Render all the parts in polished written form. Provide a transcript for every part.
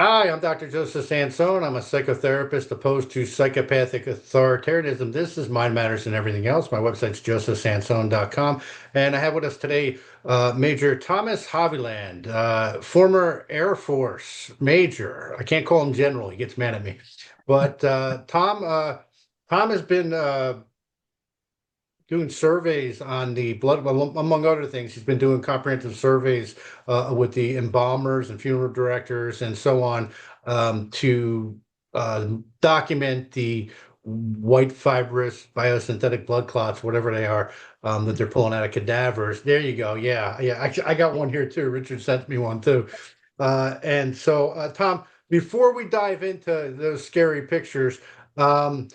Hi, I'm Dr. Joseph Sansone. I'm a psychotherapist opposed to psychopathic authoritarianism. This is Mind Matters and Everything Else. My website's josephsansone.com. And I have with us today Major Thomas Haviland, former Air Force Major. I can't call him General. He gets mad at me. But Tom has been doing surveys on the blood, among other things. He's been doing comprehensive surveys with the embalmers and funeral directors and so on to document the white fibrous biosynthetic blood clots, whatever they are, that they're pulling out of cadavers. There you go. Yeah, yeah. Actually, I got one here too. Richard sent me one too. And so, Tom, before we dive into those scary pictures, um,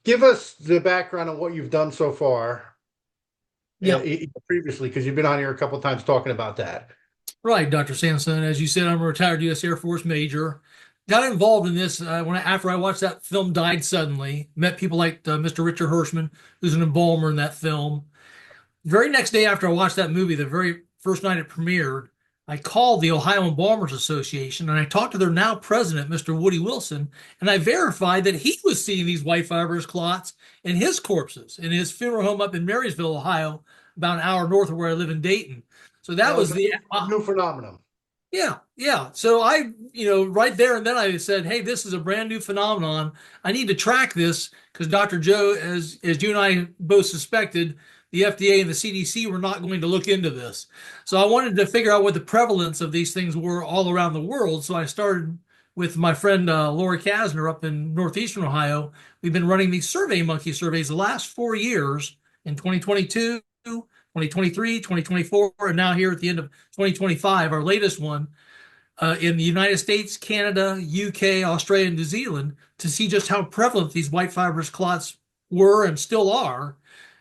give us the background on what you've done so far Yeah, previously, because you've been on here a couple of times talking about that. right, Dr. Sansone. As you said, I'm a retired U.S. Air Force major. Got involved in this after I watched that film Died Suddenly. Met people like Mr. Richard Hirschman, who's an embalmer in that film. Very next day after I watched that movie, the very first night it premiered, I called the Ohio Embalmers Association and I talked to their now president, Mr. Woody Wilson, and I verified that he was seeing these white fibrous clots in his corpses in his funeral home up in Marysville, Ohio, about an hour north of where I live in Dayton. So that That was was the a new phenomenon. yeah, yeah. So right there and then I said, "Hey, this is a brand new phenomenon. I need to track this because Dr. Joe, as you and I both suspected, the FDA and the CDC were not going to look into this. So I wanted to figure out what the prevalence of these things were all around the world. So I started with my friend Laura Kasner up in northeastern Ohio. We've been running these survey monkey surveys the last 4 years in 2022. 2023, 2024, and now here at the end of 2025, our latest one in the United States, Canada, UK, Australia, and New Zealand to see just how prevalent these white fibrous clots were and still are.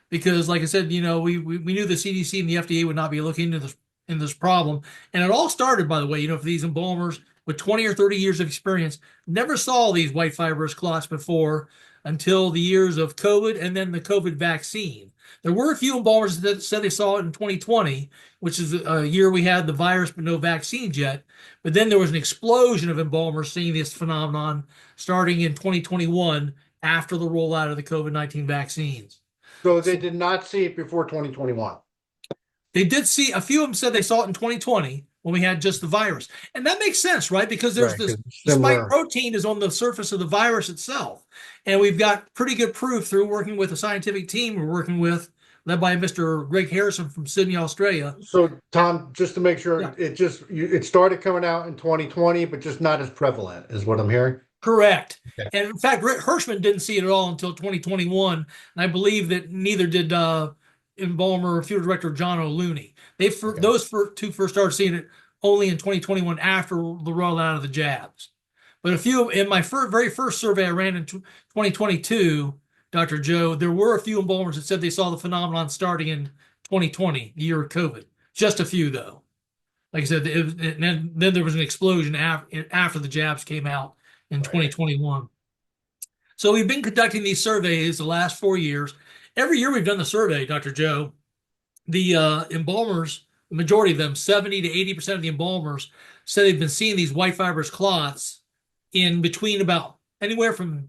Because, like I said, we knew the CDC and the FDA would not be looking into this problem. And it all started, by the way, for these embalmers with 20 or 30 years of experience, never saw these white fibrous clots before until the years of COVID and then the COVID vaccine. There were a few embalmers that said they saw it in 2020, which is a year we had the virus but no vaccines yet. But then there was an explosion of embalmers seeing this phenomenon starting in 2021 after the rollout of the COVID-19 vaccines. So they So did not see it before 2021. they did see a few of them said they saw it in 2020 when we had just the virus. And that makes sense, right? Because there's Right, this because the spike similar. protein is on the surface of the virus itself. And we've got pretty good proof through working with a scientific team we're working with, led by Mr. Greg Harrison from Sydney, Australia. So, Tom, just to make sure, Yeah, it started coming out in 2020, but just not as prevalent, is what I'm hearing. correct. Okay. And in fact, Rick Hirschman didn't see it at all until 2021. And I believe that neither did embalmer funeral director John O'Looney. Okay. Those two first started seeing it only in 2021 after the rollout of the jabs. But a few in my very first survey I ran in 2022, Dr. Joe, there were a few embalmers that said they saw the phenomenon starting in 2020, the year of COVID. Just a few, though. Like I said, and then there was an explosion after the jabs came out in Right. 2021. So we've been conducting these surveys the last 4 years. Every year we've done the survey, Dr. Joe. The embalmers, the majority of them, 70 to 80% of the embalmers, said they've been seeing these white fibrous clots in between about anywhere from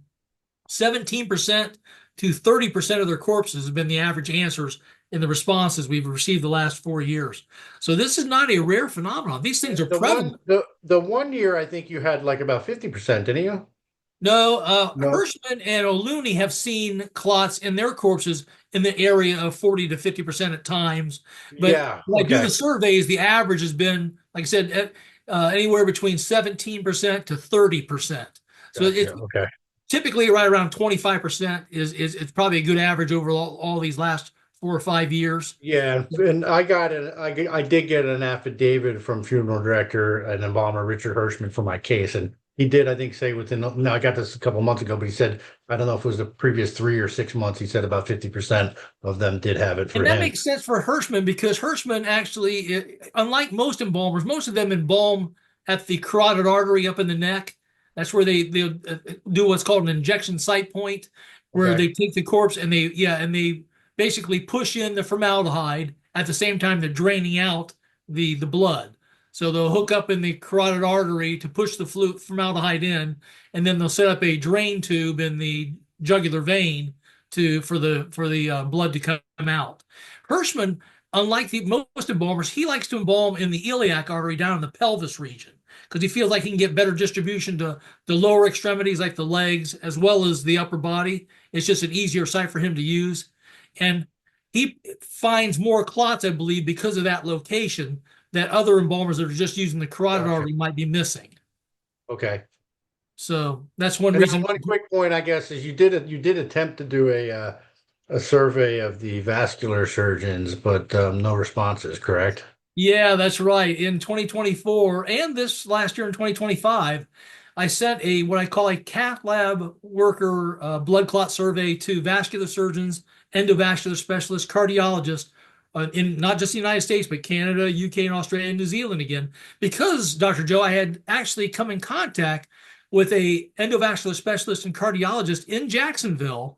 17% to 30% of their corpses have been the average answers in the responses we've received the last 4 years. So this is not a rare phenomenon. These things are The one prevalent. the one year I think you had like about 50%, didn't you? No, No. Hirschman and O'Looney have seen clots in their corpses in the area of 40 to 50% at times. But Yeah. when I do Okay. the surveys, the average has been, like I said, anywhere between 17% to 30%. So Gotcha. it's Okay. typically right around 25% is it's probably a good average over all these last 4 or 5 years. Yeah, and I did get an affidavit from funeral director and embalmer Richard Hirschman for my case, and he did, I think, say within. No, I got this a couple months ago, but he said I don't know if it was the previous 3 or 6 months. He said about 50% of them did have it for And that him. makes sense for Hirschman because Hirschman actually, unlike most embalmers, most of them embalm at the carotid artery up in the neck. That's where they do what's called an injection site point, where Okay. they take the corpse and they basically push in the formaldehyde at the same time they're draining out the blood. So they'll hook up in the carotid artery to push the formaldehyde in, and then they'll set up a drain tube in the jugular vein for the blood to come out. Hirschman, unlike the most embalmers, he likes to embalm in the iliac artery down in the pelvis region because he feels like he can get better distribution to the lower extremities like the legs as well as the upper body. It's just an easier site for him to use. And he finds more clots, I believe, because of that location that other embalmers that are just using the carotid Gotcha. artery might be missing. Okay. So that's one And then reason. one quick point, I guess, is you did attempt to do a survey of the vascular surgeons, but no responses, correct? Yeah, that's right. In 2024 and this last year in 2025, I sent a what I call a cath lab worker blood clot survey to vascular surgeons, endovascular specialists, cardiologists in not just the United States, but Canada, UK, and Australia, and New Zealand again. Because, Dr. Joe, I had actually come in contact with a endovascular specialist and cardiologist in Jacksonville,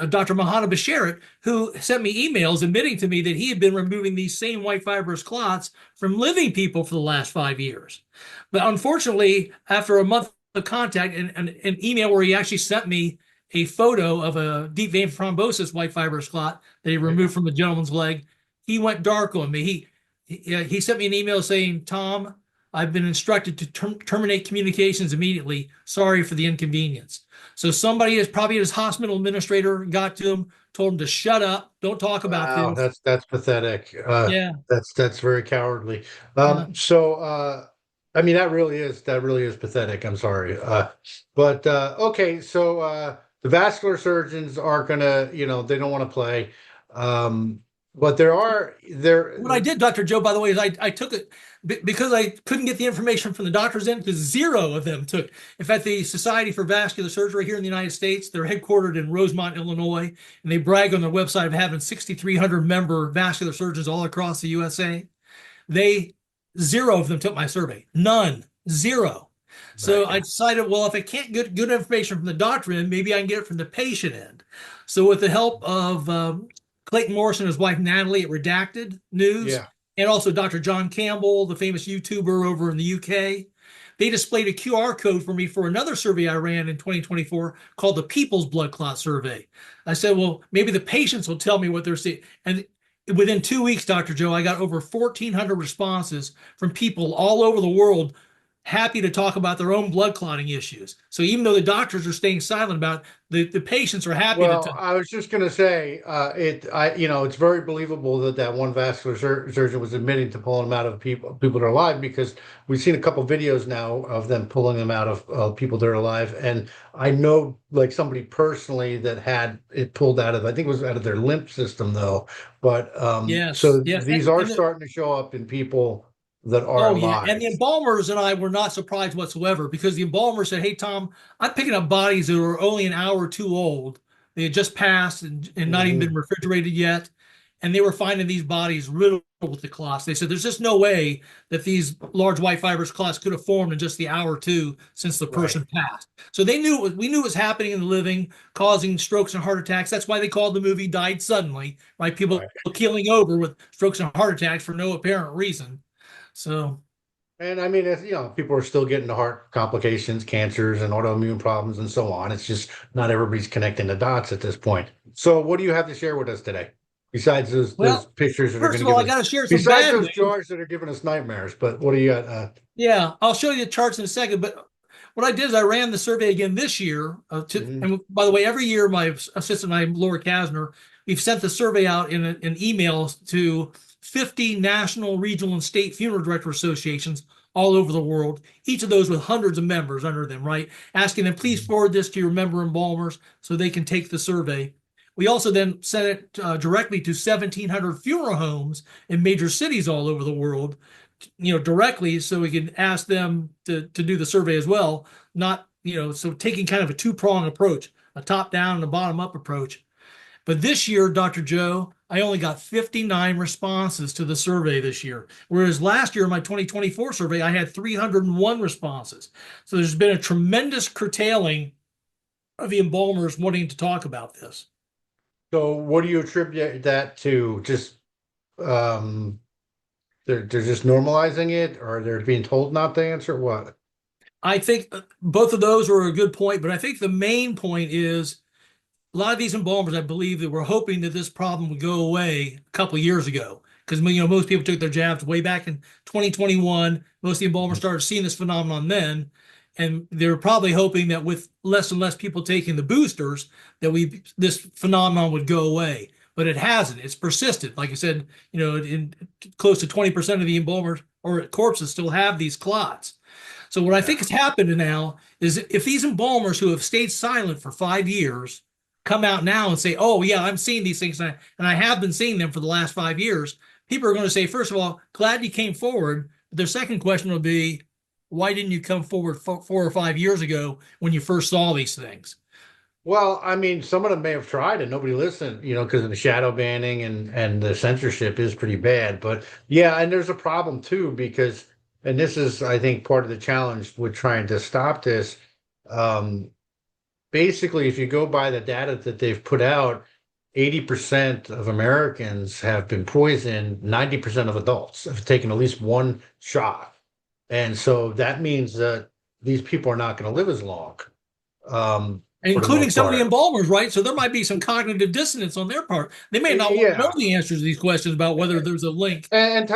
Dr. Mahana Basharat, who sent me emails admitting to me that he had been removing these same white fibrous clots from living people for the last 5 years. But unfortunately, after a month of contact and an email where he actually sent me a photo of a deep vein thrombosis white fibrous clot that he removed from the gentleman's leg, he went dark on me. He sent me an email saying, Tom, I've been instructed to terminate communications immediately. Sorry for the inconvenience. So somebody is probably his hospital administrator got to him, told him to shut up, don't talk about Wow, this. that's pathetic. Yeah. That's very cowardly. Uh, I mean that really is pathetic. I'm sorry. But okay, so the vascular surgeons aren't gonna, they don't want to play. But what I did, Dr. Joe, by the way, is I took it because I couldn't get the information from the doctors in because zero of them took. In fact, the Society for Vascular Surgery here in the United States, they're headquartered in Rosemont, Illinois, and they brag on their website of having 6,300 member vascular surgeons all across the USA. They, zero of them took my survey. None. Zero. So I decided, well, if I can't get good information from the doctor end, maybe I can get it from the patient end. So with the help of Clayton Morris and his wife Natalie at Redacted News, Yeah. and also Dr. John Campbell, the famous YouTuber over in the UK, they displayed a QR code for me for another survey I ran in 2024 called the People's Blood Clot Survey. I said, well, maybe the patients will tell me what they're seeing. And within 2 weeks, Dr. Joe, I got over 1,400 responses from people all over the world happy to talk about their own blood clotting issues. So even though the doctors are staying silent about it, the patients are happy to Well, talk. I was just going to say, it's very believable that that one vascular surgeon was admitting to pulling them out of people that are alive because we've seen a couple videos now of them pulling them out of people that are alive, and I know like somebody personally that had it pulled out of, I think it was out of their lymph system though, but Yes, so yes. these are starting to show up in people that are Oh yeah, and alive. the embalmers and I were not surprised whatsoever because the embalmer said, "Hey Tom, I'm picking up bodies that are only an hour or two old. They had just passed and not even been Mhm. refrigerated yet, and they were finding these bodies riddled with the clots. They said there's just no way that these large white fibrous clots could have formed in just the hour or two since the Right, person passed. So they knew we knew it was happening in the living, causing strokes and heart attacks. That's why they called the movie "Died Suddenly," right? People right. keeling over with strokes and heart attacks for no apparent reason. So. And I mean, people are still getting the heart complications, cancers, and autoimmune problems, and so on. It's just not everybody's connecting the dots at this point. So, what do you have to share with us today? Besides those Well, pictures that are first going of to all, give I us, got to share some besides bad those news. jars that are giving us nightmares. But what do you got? Yeah, I'll show you the charts in a second. But what I did is I ran the survey again this year. Mhm. And by the way, every year my assistant and I, Laura Kasner, we've sent the survey out in emails to 50 national, regional, and state funeral director associations all over the world. Each of those with hundreds of members under them, right? Asking them, please forward this to your member embalmers so they can take the survey. We also then sent it directly to 1,700 funeral homes in major cities all over the world, directly so we can ask them to do the survey as well. Not, so taking kind of a two-prong approach, a top-down and a bottom-up approach. But this year, Dr. Joe, I only got 59 responses to the survey this year. Whereas last year, my 2024 survey, I had 301 responses. So there's been a tremendous curtailing of the embalmers wanting to talk about this. So, what do you attribute that to? Just um, they're just normalizing it, or they're being told not to answer what? I think both of those were a good point, but I think the main point is a lot of these embalmers, I believe, that were hoping that this problem would go away a couple of years ago. Because most people took their jabs way back in 2021. Most of the embalmers started seeing this phenomenon then, and they're probably hoping that with less and less people taking the boosters, that this phenomenon would go away. But it hasn't. It's persisted. Like I said, in close to 20% of the embalmers or corpses still have these clots. So what I think has happened now is if these embalmers who have stayed silent for 5 years come out now and say, "Oh yeah, I'm seeing these things, and I have been seeing them for the last 5 years," people are going to say, first of all, glad you came forward. But their second question will be, why didn't you come forward 4 or 5 years ago when you first saw these things? Well, I mean, some of them may have tried and nobody listened, because of the shadow banning and the censorship is pretty bad. But yeah, and there's a problem too because, and this is, I think, part of the challenge with trying to stop this. Um, Basically, if you go by the data that they've put out, 80% of Americans have been poisoned, 90% of adults have taken at least one shot. And so that means that these people are not going to live as long, for the Including most some of the part. embalmers, right? So there might be some cognitive dissonance on their part. They may not want to know Yeah. the answers to these questions about whether there's a link. And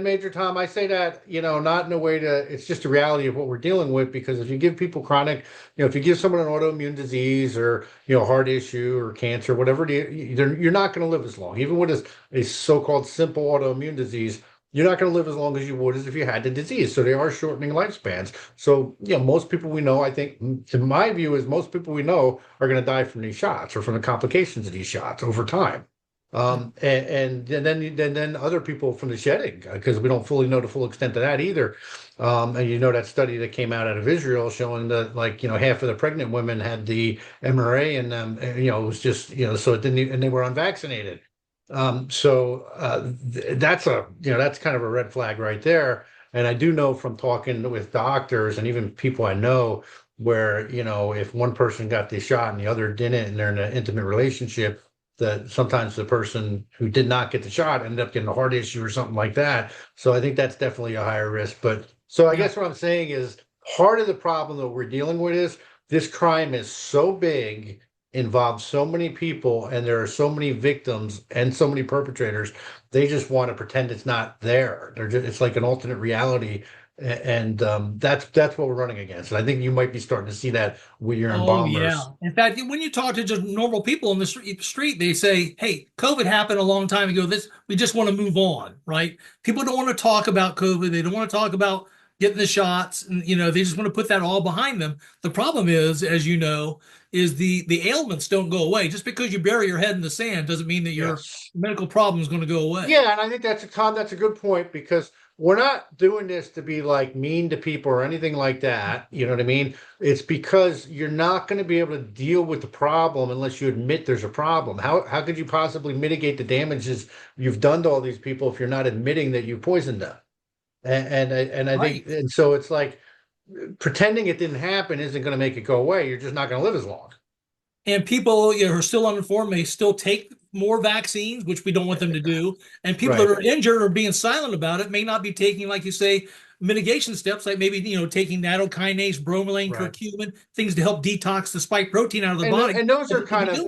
Major Tom, I say that, not in a way to, it's just a reality of what we're dealing with, because if you give people chronic, if you give someone an autoimmune disease or, heart issue or cancer, whatever it is, you're not going to live as long. Even with a so-called simple autoimmune disease, you're not going to live as long as you would as if you had the disease. So they are shortening lifespans. So, most people we know, I think, to my view, is most people we know are going to die from these shots or from the complications of these shots over time. And then other people from the shedding, because we don't fully know the full extent of that either. And that study that came out of Israel showing that, like, half of the pregnant women had the MRA in them. It was just, so it didn't, and they were unvaccinated. That's kind of a red flag right there. And I do know from talking with doctors and even people I know where, if one person got the shot and the other didn't, and they're in an intimate relationship, that sometimes the person who did not get the shot ended up getting a heart issue or something like that. So I think that's definitely a higher risk. But so I Yeah. guess what I'm saying is part of the problem that we're dealing with is this crime is so big, involves so many people, and there are so many victims and so many perpetrators. They just want to pretend it's not there. It's like an alternate reality. And that's what we're running against. And I think you might be starting to see that with your Oh yeah. embalmers. In fact, when you talk to just normal people on the street, they say, "Hey, COVID happened a long time ago. We just want to move on," right? People don't want to talk about COVID. They don't want to talk about getting the shots, and they just want to put that all behind them. The problem is, as you know, is the ailments don't go away. Just because you bury your head in the sand doesn't mean that your Yes. medical problem is going to go away. Yeah, and I think that's a good point, because we're not doing this to be like mean to people or anything like that. You know what I mean? It's because you're not going to be able to deal with the problem unless you admit there's a problem. How could you possibly mitigate the damages you've done to all these people if you're not admitting that you poisoned them? And I think, Right. and so it's like pretending it didn't happen isn't going to make it go away. You're just not going to live as long. And people, who are still uninformed may still take more vaccines, which we don't want them to do. And people that Right. are injured or being silent about it may not be taking, like you say, mitigation steps, like maybe taking nattokinase, bromelain, Right. curcumin, things to help detox the spike protein out of the And body. and those But are they could be kind of doing.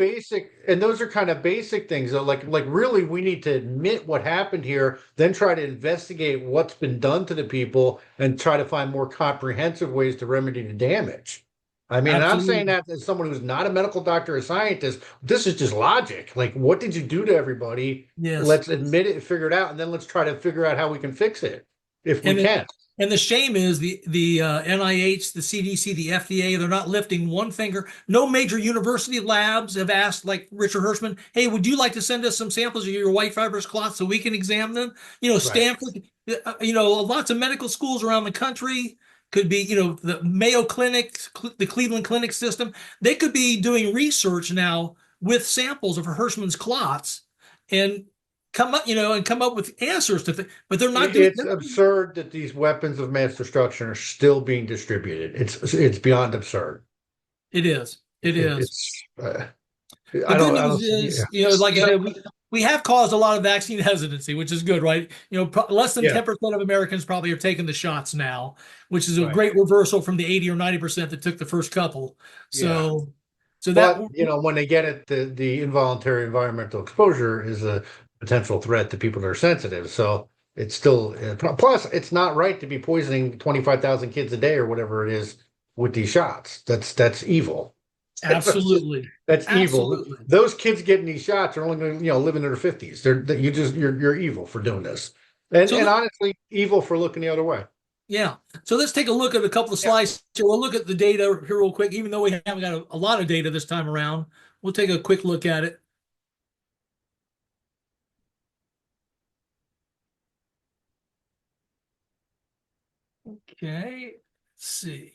basic, things though. Like really, we need to admit what happened here, then try to investigate what's been done to the people, and try to find more comprehensive ways to remedy the damage. I mean, and I'm saying Absolutely. that as someone who's not a medical doctor or scientist, this is just logic. Like, what did you do to everybody? Yes. Let's admit it, figure it out, and then let's try to figure out how we can fix it if we And can. the shame is the NIH, the CDC, the FDA, they're not lifting one finger. No major university labs have asked, like Richard Hirschman, "Hey, would you like to send us some samples of your white fibrous clots so we can examine them?" Right. Stanford, lots of medical schools around the country could be, the Mayo Clinic, the Cleveland Clinic system. They could be doing research now with samples of Hirschman's clots and come up with answers to things, but they're not doing. It's absurd that these weapons of mass destruction are still being distributed. It's beyond absurd. It is. It is. It's The good I news don't see. Yeah. is, like I said, we have caused a lot of vaccine hesitancy, which is good, right? Less than Yeah, 10% of Americans probably are taking the shots now, which is a right. great reversal from the 80 or 90% that took the first couple. Yeah. So, so that But, when they get it, the involuntary environmental exposure is a potential threat to people that are sensitive. So it's still, plus it's not right to be poisoning 25,000 kids a day or whatever it is with these shots. That's evil. absolutely, That's evil. absolutely. Those kids getting these shots are only going to, live in their 50s. You're evil for doing this. And So, honestly, evil for looking the other way. yeah. So let's take a look at a couple of Yeah. slides here. We'll look at the data here real quick, even though we haven't got a lot of data this time around. We'll take a quick look at it. Okay. Let's see.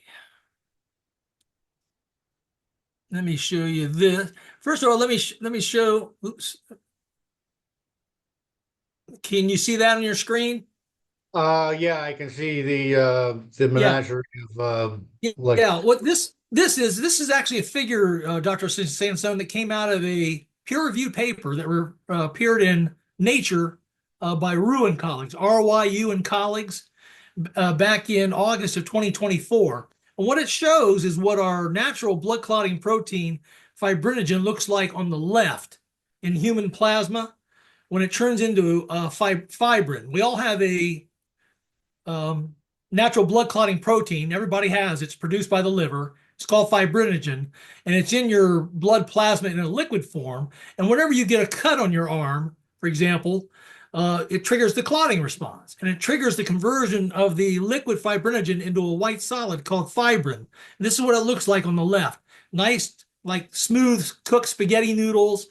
Let me show you this. First of all, let me show. Oops. Can you see that on your screen? Yeah, I can see the Yeah. menagerie of like Yeah. What this is actually a figure, Dr. Sansone, that came out of a peer-reviewed paper that appeared in Nature by Ruin colleagues, RYU and colleagues, back in August of 2024. And what it shows is what our natural blood clotting protein fibrinogen looks like on the left in human plasma when it turns into fibrin. We all have a natural blood clotting protein. Everybody has. It's produced by the liver. It's called fibrinogen, and it's in your blood plasma in a liquid form. And whenever you get a cut on your arm, for example, it triggers the clotting response, and it triggers the conversion of the liquid fibrinogen into a white solid called fibrin. And this is what it looks like on the left. Nice, like smooth cooked spaghetti noodles.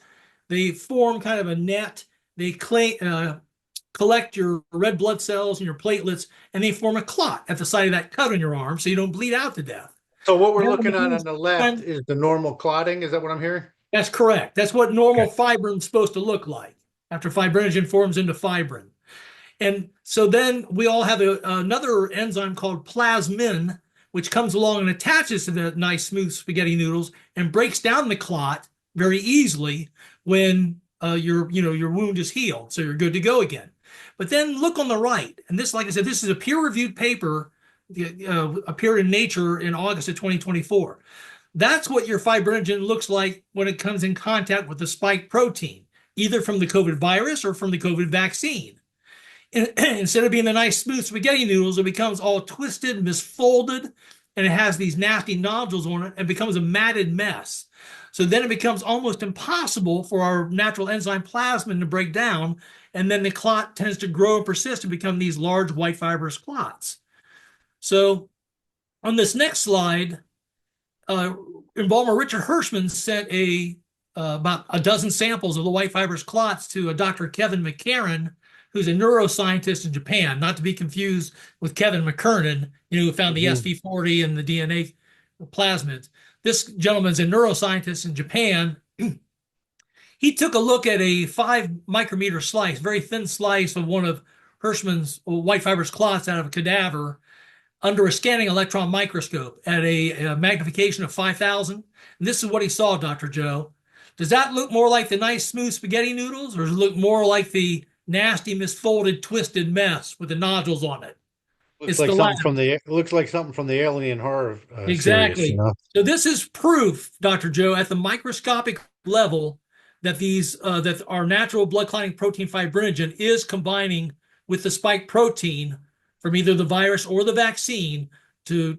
They form kind of a net. They collect your red blood cells and your platelets, and they form a clot at the site of that cut on your arm so you don't bleed out to death. so what we're Then looking at on the left when is the normal clotting. Is that what I'm hearing? That's correct. That's what normal Okay. fibrin's supposed to look like after fibrinogen forms into fibrin. And so then we all have another enzyme called plasmin, which comes along and attaches to the nice smooth spaghetti noodles and breaks down the clot very easily when your wound is healed. So you're good to go again. But then look on the right. And this, like I said, this is a peer-reviewed paper appeared in Nature in August of 2024. That's what your fibrinogen looks like when it comes in contact with the spike protein, either from the COVID virus or from the COVID vaccine. And instead of being the nice smooth spaghetti noodles, it becomes all twisted, misfolded, and it has these nasty nodules on it and becomes a matted mess. So then it becomes almost impossible for our natural enzyme plasmin to break down, and then the clot tends to grow and persist and become these large white fibrous clots. So on this next slide, embalmer Richard Hirschman sent about a dozen samples of the white fibrous clots to a Dr. Kevin McCarran, who's a neuroscientist in Japan, not to be confused with Kevin McKernan, who found the SV40 and the DNA plasmids. This gentleman's a neuroscientist in Japan. He took a look at a 5 micrometer slice, very thin slice of one of Hirschman's white fibrous clots out of a cadaver under a scanning electron microscope at a magnification of 5,000. And this is what he saw, Dr. Joe. Does that look more like the nice smooth spaghetti noodles, or does it look more like the nasty misfolded twisted mess with the nodules on it? Looks It's like the something latter. from the Alien horror series. Exactly. So this is proof, Dr. Joe, at the microscopic level that that our natural blood clotting protein fibrinogen is combining with the spike protein from either the virus or the vaccine to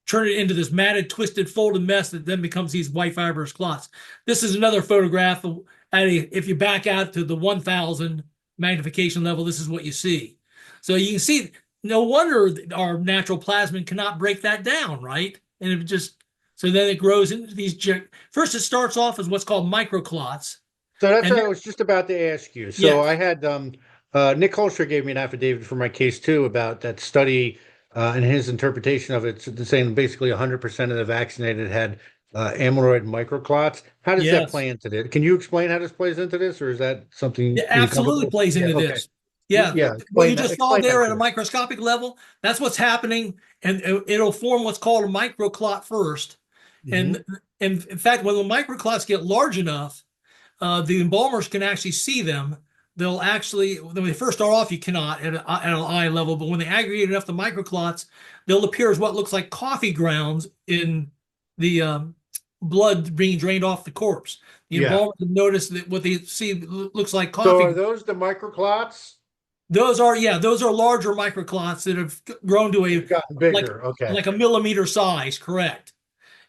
turn it into this matted, twisted, folded mess that then becomes these white fibrous clots. This is another photograph. If you back out to the 1,000 magnification level, this is what you see. So you can see, no wonder our natural plasmin cannot break that down, right? And it just, so then it grows into these, first it starts off as what's called microclots. So that's And what then, I was just about to ask you. So yes, I had Nick Holster gave me an affidavit for my case too about that study and his interpretation of it, saying basically 100% of the vaccinated had amyloid microclots. How does that yes. play into this? Can you explain how this plays into this, or is that something It you cover? absolutely plays Yeah, into okay. this. Yeah, Yeah, what you explain that. just saw Explain that there at a to us. microscopic level, that's what's happening, and it'll form what's called a microclot first. Hmm. And in fact, when the microclots get large enough, the embalmers can actually see them. They'll actually, when they first start off, you cannot at an eye level, but when they aggregate enough the microclots, they'll appear as what looks like coffee grounds in the blood being drained off the corpse. The Yeah. embalmers notice that what they see looks like So coffee. are those the microclots? Those are, yeah, those are larger microclots that have grown to They've gotten bigger. Okay. like a millimeter size, correct.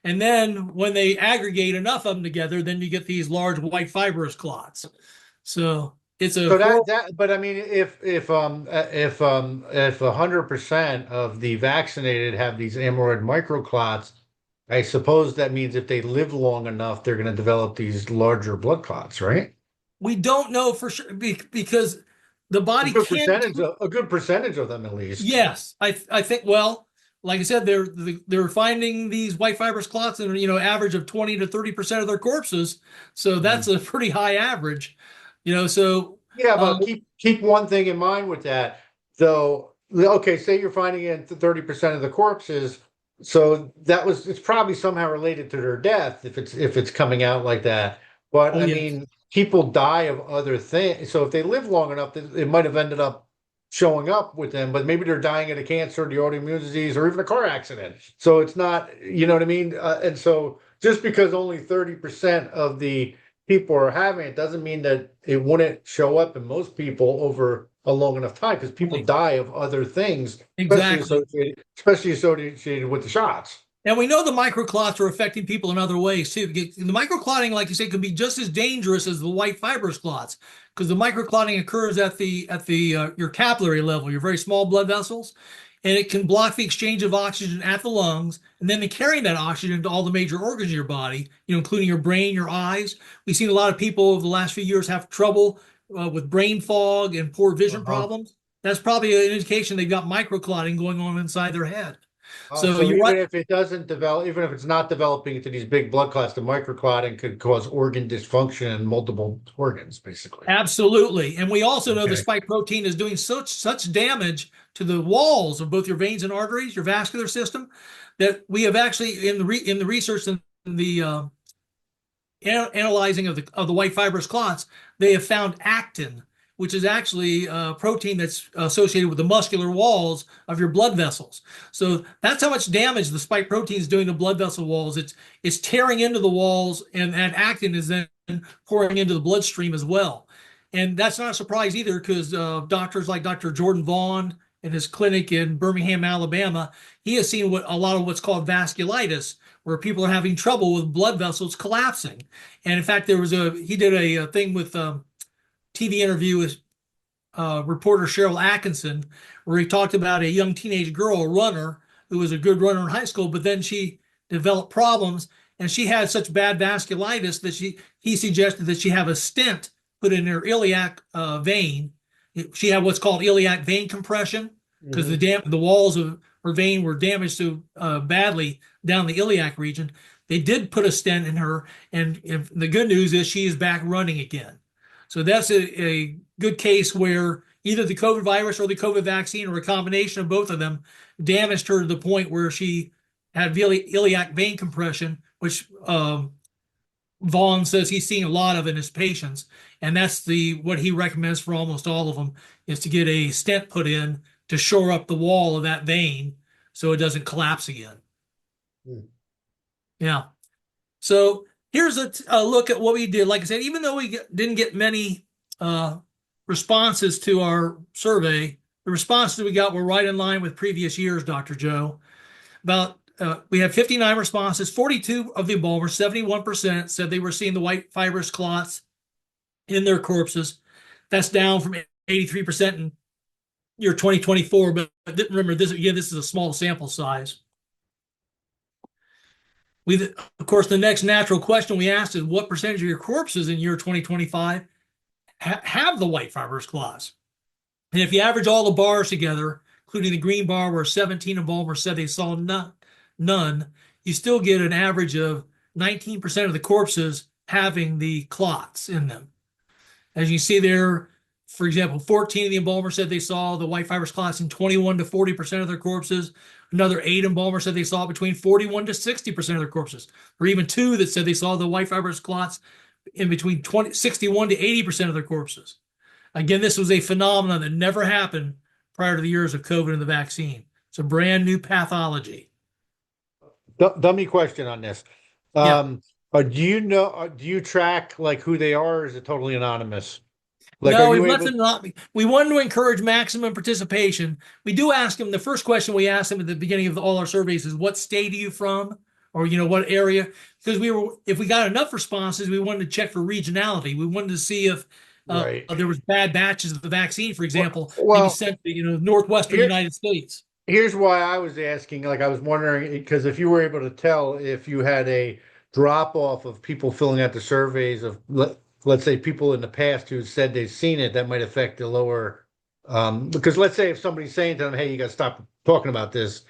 And then when they aggregate enough of them together, then you get these large white fibrous clots. So it's a So that but I mean if 100% of the vaccinated have these amyloid microclots, I suppose that means if they live long enough, they're going to develop these larger blood clots, right? we don't know for sure because the A body good can. percentage of them at least. Yes, I think. Well, like I said, they're finding these white fibrous clots in average of 20 to 30% of their corpses. So that's a pretty high average. So Yeah, but keep one thing in mind with that, though. Okay, say you're finding it in 30% of the corpses, so it's probably somehow related to their death if it's coming out like that. But oh I yes, mean, people die of other things. So if they live long enough, it might have ended up showing up with them, but maybe they're dying of a cancer, the autoimmune disease, or even a car accident. So it's not, you know what I mean? And so just because only 30% of the people are having it doesn't mean that it wouldn't show up in most people over a long enough time because people die of other things, exactly. especially associated with the shots. And we know the microclots are affecting people in other ways too. The microclotting, like you say, can be just as dangerous as the white fibrous clots because the microclotting occurs at the your capillary level, your very small blood vessels, and it can block the exchange of oxygen at the lungs, and then they carry that oxygen to all the major organs in your body, including your brain, your eyes. We've seen a lot of people over the last few years have trouble with brain fog and poor vision Uh-huh. problems. That's probably an indication they've got microclotting going on inside their head. So So you're even right. if it doesn't develop, even if it's not developing into these big blood clots, the microclotting could cause organ dysfunction in multiple organs, basically. Absolutely. And we also know the Okay. spike protein is doing such damage to the walls of both your veins and arteries, your vascular system, that we have actually in the research and the analyzing of the white fibrous clots, they have found actin, which is actually a protein that's associated with the muscular walls of your blood vessels. So that's how much damage the spike protein is doing to blood vessel walls. It's tearing into the walls, and that actin is then pouring into the bloodstream as well. And that's not a surprise either, because doctors like Dr. Jordan Vaughn in his clinic in Birmingham, Alabama, he has seen a lot of what's called vasculitis, where people are having trouble with blood vessels collapsing. And in fact, he did a thing with TV interview with reporter Cheryl Atkinson, where he talked about a young teenage girl, a runner, who was a good runner in high school, but then she developed problems, and she had such bad vasculitis that he suggested that she have a stent put in her iliac vein. She had what's called iliac vein compression because the walls of her vein were damaged so badly down the iliac region. They did put a stent in her, and the good news is she is back running again. So that's a good case where either the COVID virus or the COVID vaccine or a combination of both of them damaged her to the point where she had iliac vein compression, which Vaughn says he's seen a lot of in his patients. And that's what he recommends for almost all of them is to get a stent put in to shore up the wall of that vein so it doesn't collapse again. Hmm. Yeah. So here's a look at what we did. Like I said, even though we didn't get many responses to our survey, the responses we got were right in line with previous years, Dr. Joe. We had 59 responses. 42 of the embalmers, 71%, said they were seeing the white fibrous clots in their corpses. That's down from 83% in year 2024. But remember, this is a small sample size. Of course, the next natural question we asked is what percentage of your corpses in year 2025 have the white fibrous clots? And if you average all the bars together, including the green bar where 17 embalmers said they saw none, you still get an average of 19% of the corpses having the clots in them. As you see there, for example, 14 of the embalmers said they saw the white fibrous clots in 21 to 40% of their corpses. Another 8 embalmers said they saw between 41 to 60% of their corpses. Or even 2 that said they saw the white fibrous clots in between 61 to 80% of their corpses. Again, this was a phenomenon that never happened prior to the years of COVID and the vaccine. It's a brand new pathology. Dummy question on this. Yeah. Do you know, do you track like who they are, or is it totally anonymous? Like, are No, you able? we wanted to encourage maximum participation. We do ask them, the first question we ask them at the beginning of all our surveys is, what state are you from? Or, what area? Because if we got enough responses, we wanted to check for regionality. We wanted to see if Right. there was bad batches of the vaccine, for example, maybe Well, sent to, Northwestern here, United States. here's why I was asking. Like, I was wondering because if you were able to tell if you had a drop off of people filling out the surveys of let's say people in the past who said they've seen it, that might affect the lower. Because let's say if somebody's saying to them, "Hey, you got to stop talking about this,"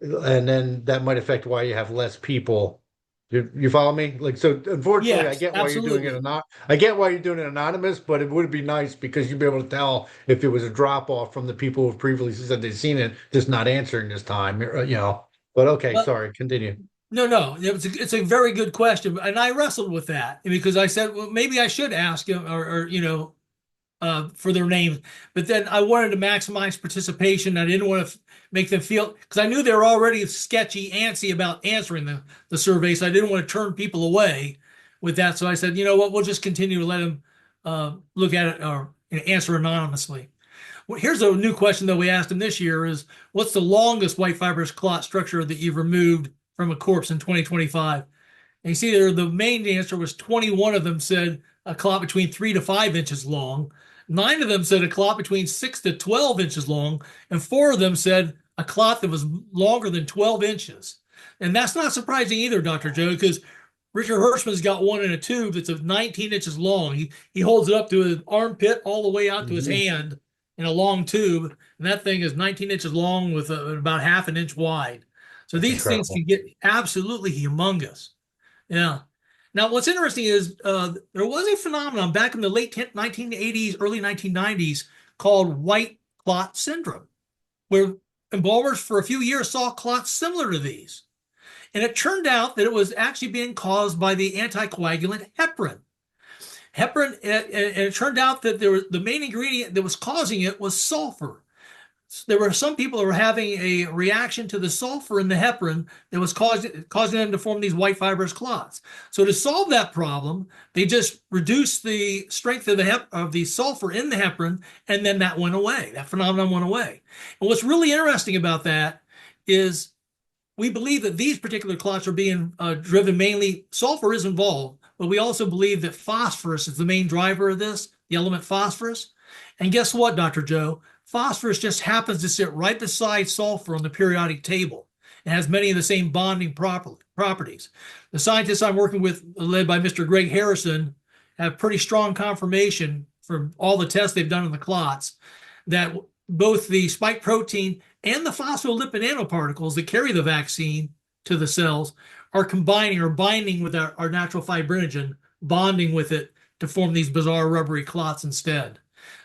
and then that might affect why you have less people. You follow me? Like, so unfortunately, I Yes, get why you're doing it absolutely. not. I get why you're doing it anonymous, but it would be nice because you'd be able to tell if it was a drop off from the people who previously said they'd seen it, just not answering this time. But okay, But sorry, continue. no, no, it's a very good question, and I wrestled with that because I said, well, maybe I should ask him, or for their names. But then I wanted to maximize participation. I didn't want to make them feel, because I knew they were already sketchy, antsy about answering the survey. So I didn't want to turn people away with that. So I said, you know what, we'll just continue to let them look at it or answer anonymously. Well, here's a new question that we asked them this year is, what's the longest white fibrous clot structure that you've removed from a corpse in 2025? And you see there, the main answer was 21 of them said a clot between 3 to 5 inches long. 9 of them said a clot between 6 to 12 inches long. And 4 of them said a clot that was longer than 12 inches. And that's not surprising either, Dr. Joe, because Richard Hirschman's got one in a tube that's 19 inches long. He holds it up to his armpit all the way out to his Mhm. hand in a long tube. And that thing is 19 inches long with about half an inch wide. So That's these things incredible. can get absolutely humongous. Yeah. Now, what's interesting is there was a phenomenon back in the late 1980s, early 1990s called white clot syndrome, where embalmers for a few years saw clots similar to these. And it turned out that it was actually being caused by the anticoagulant heparin. Heparin, and it turned out that the main ingredient that was causing it was sulfur. There were some people that were having a reaction to the sulfur in the heparin that was causing them to form these white fibrous clots. So to solve that problem, they just reduced the strength of the sulfur in the heparin, and then that went away. That phenomenon went away. And what's really interesting about that is we believe that these particular clots are being driven mainly, sulfur is involved, but we also believe that phosphorus is the main driver of this, the element phosphorus. And guess what, Dr. Joe? Phosphorus just happens to sit right beside sulfur on the periodic table. It has many of the same bonding properties. The scientists I'm working with, led by Mr. Greg Harrison, have pretty strong confirmation from all the tests they've done on the clots that both the spike protein and the phospholipid nanoparticles that carry the vaccine to the cells are combining or binding with our natural fibrinogen, bonding with it to form these bizarre rubbery clots instead.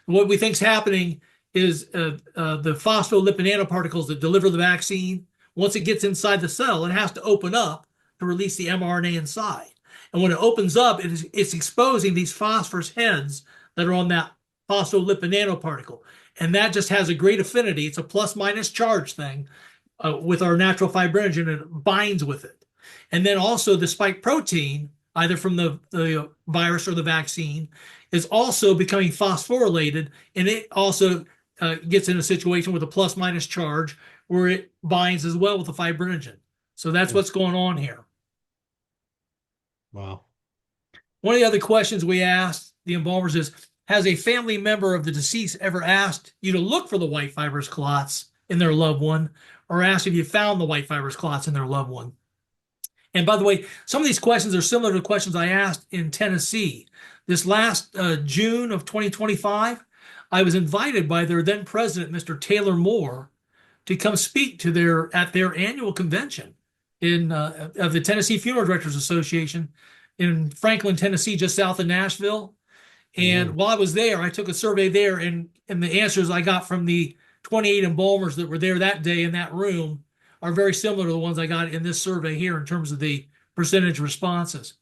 What we think is happening is the phospholipid nanoparticles that deliver the vaccine, once it gets inside the cell, it has to open up to release the mRNA inside. And when it opens up, it's exposing these phosphorus heads that are on that phospholipid nanoparticle. And that just has a great affinity. It's a plus minus charge thing with our natural fibrinogen, and it binds with it. And then also the spike protein, either from the virus or the vaccine, is also becoming phosphorylated, and it also gets in a situation with a plus minus charge where it binds as well with the fibrinogen. So that's what's going on here. Wow. One of the other questions we asked the embalmers is, has a family member of the deceased ever asked you to look for the white fibrous clots in their loved one, or asked if you found the white fibrous clots in their loved one? And by the way, some of these questions are similar to questions I asked in Tennessee. This last June of 2025, I was invited by their then president, Mr. Taylor Moore, to come speak to at their annual convention of the Tennessee Funeral Directors Association in Franklin, Tennessee, just south of Nashville. And Mhm. while I was there, I took a survey there, and the answers I got from the 28 embalmers that were there that day in that room are very similar to the ones I got in this survey here in terms of the percentage responses.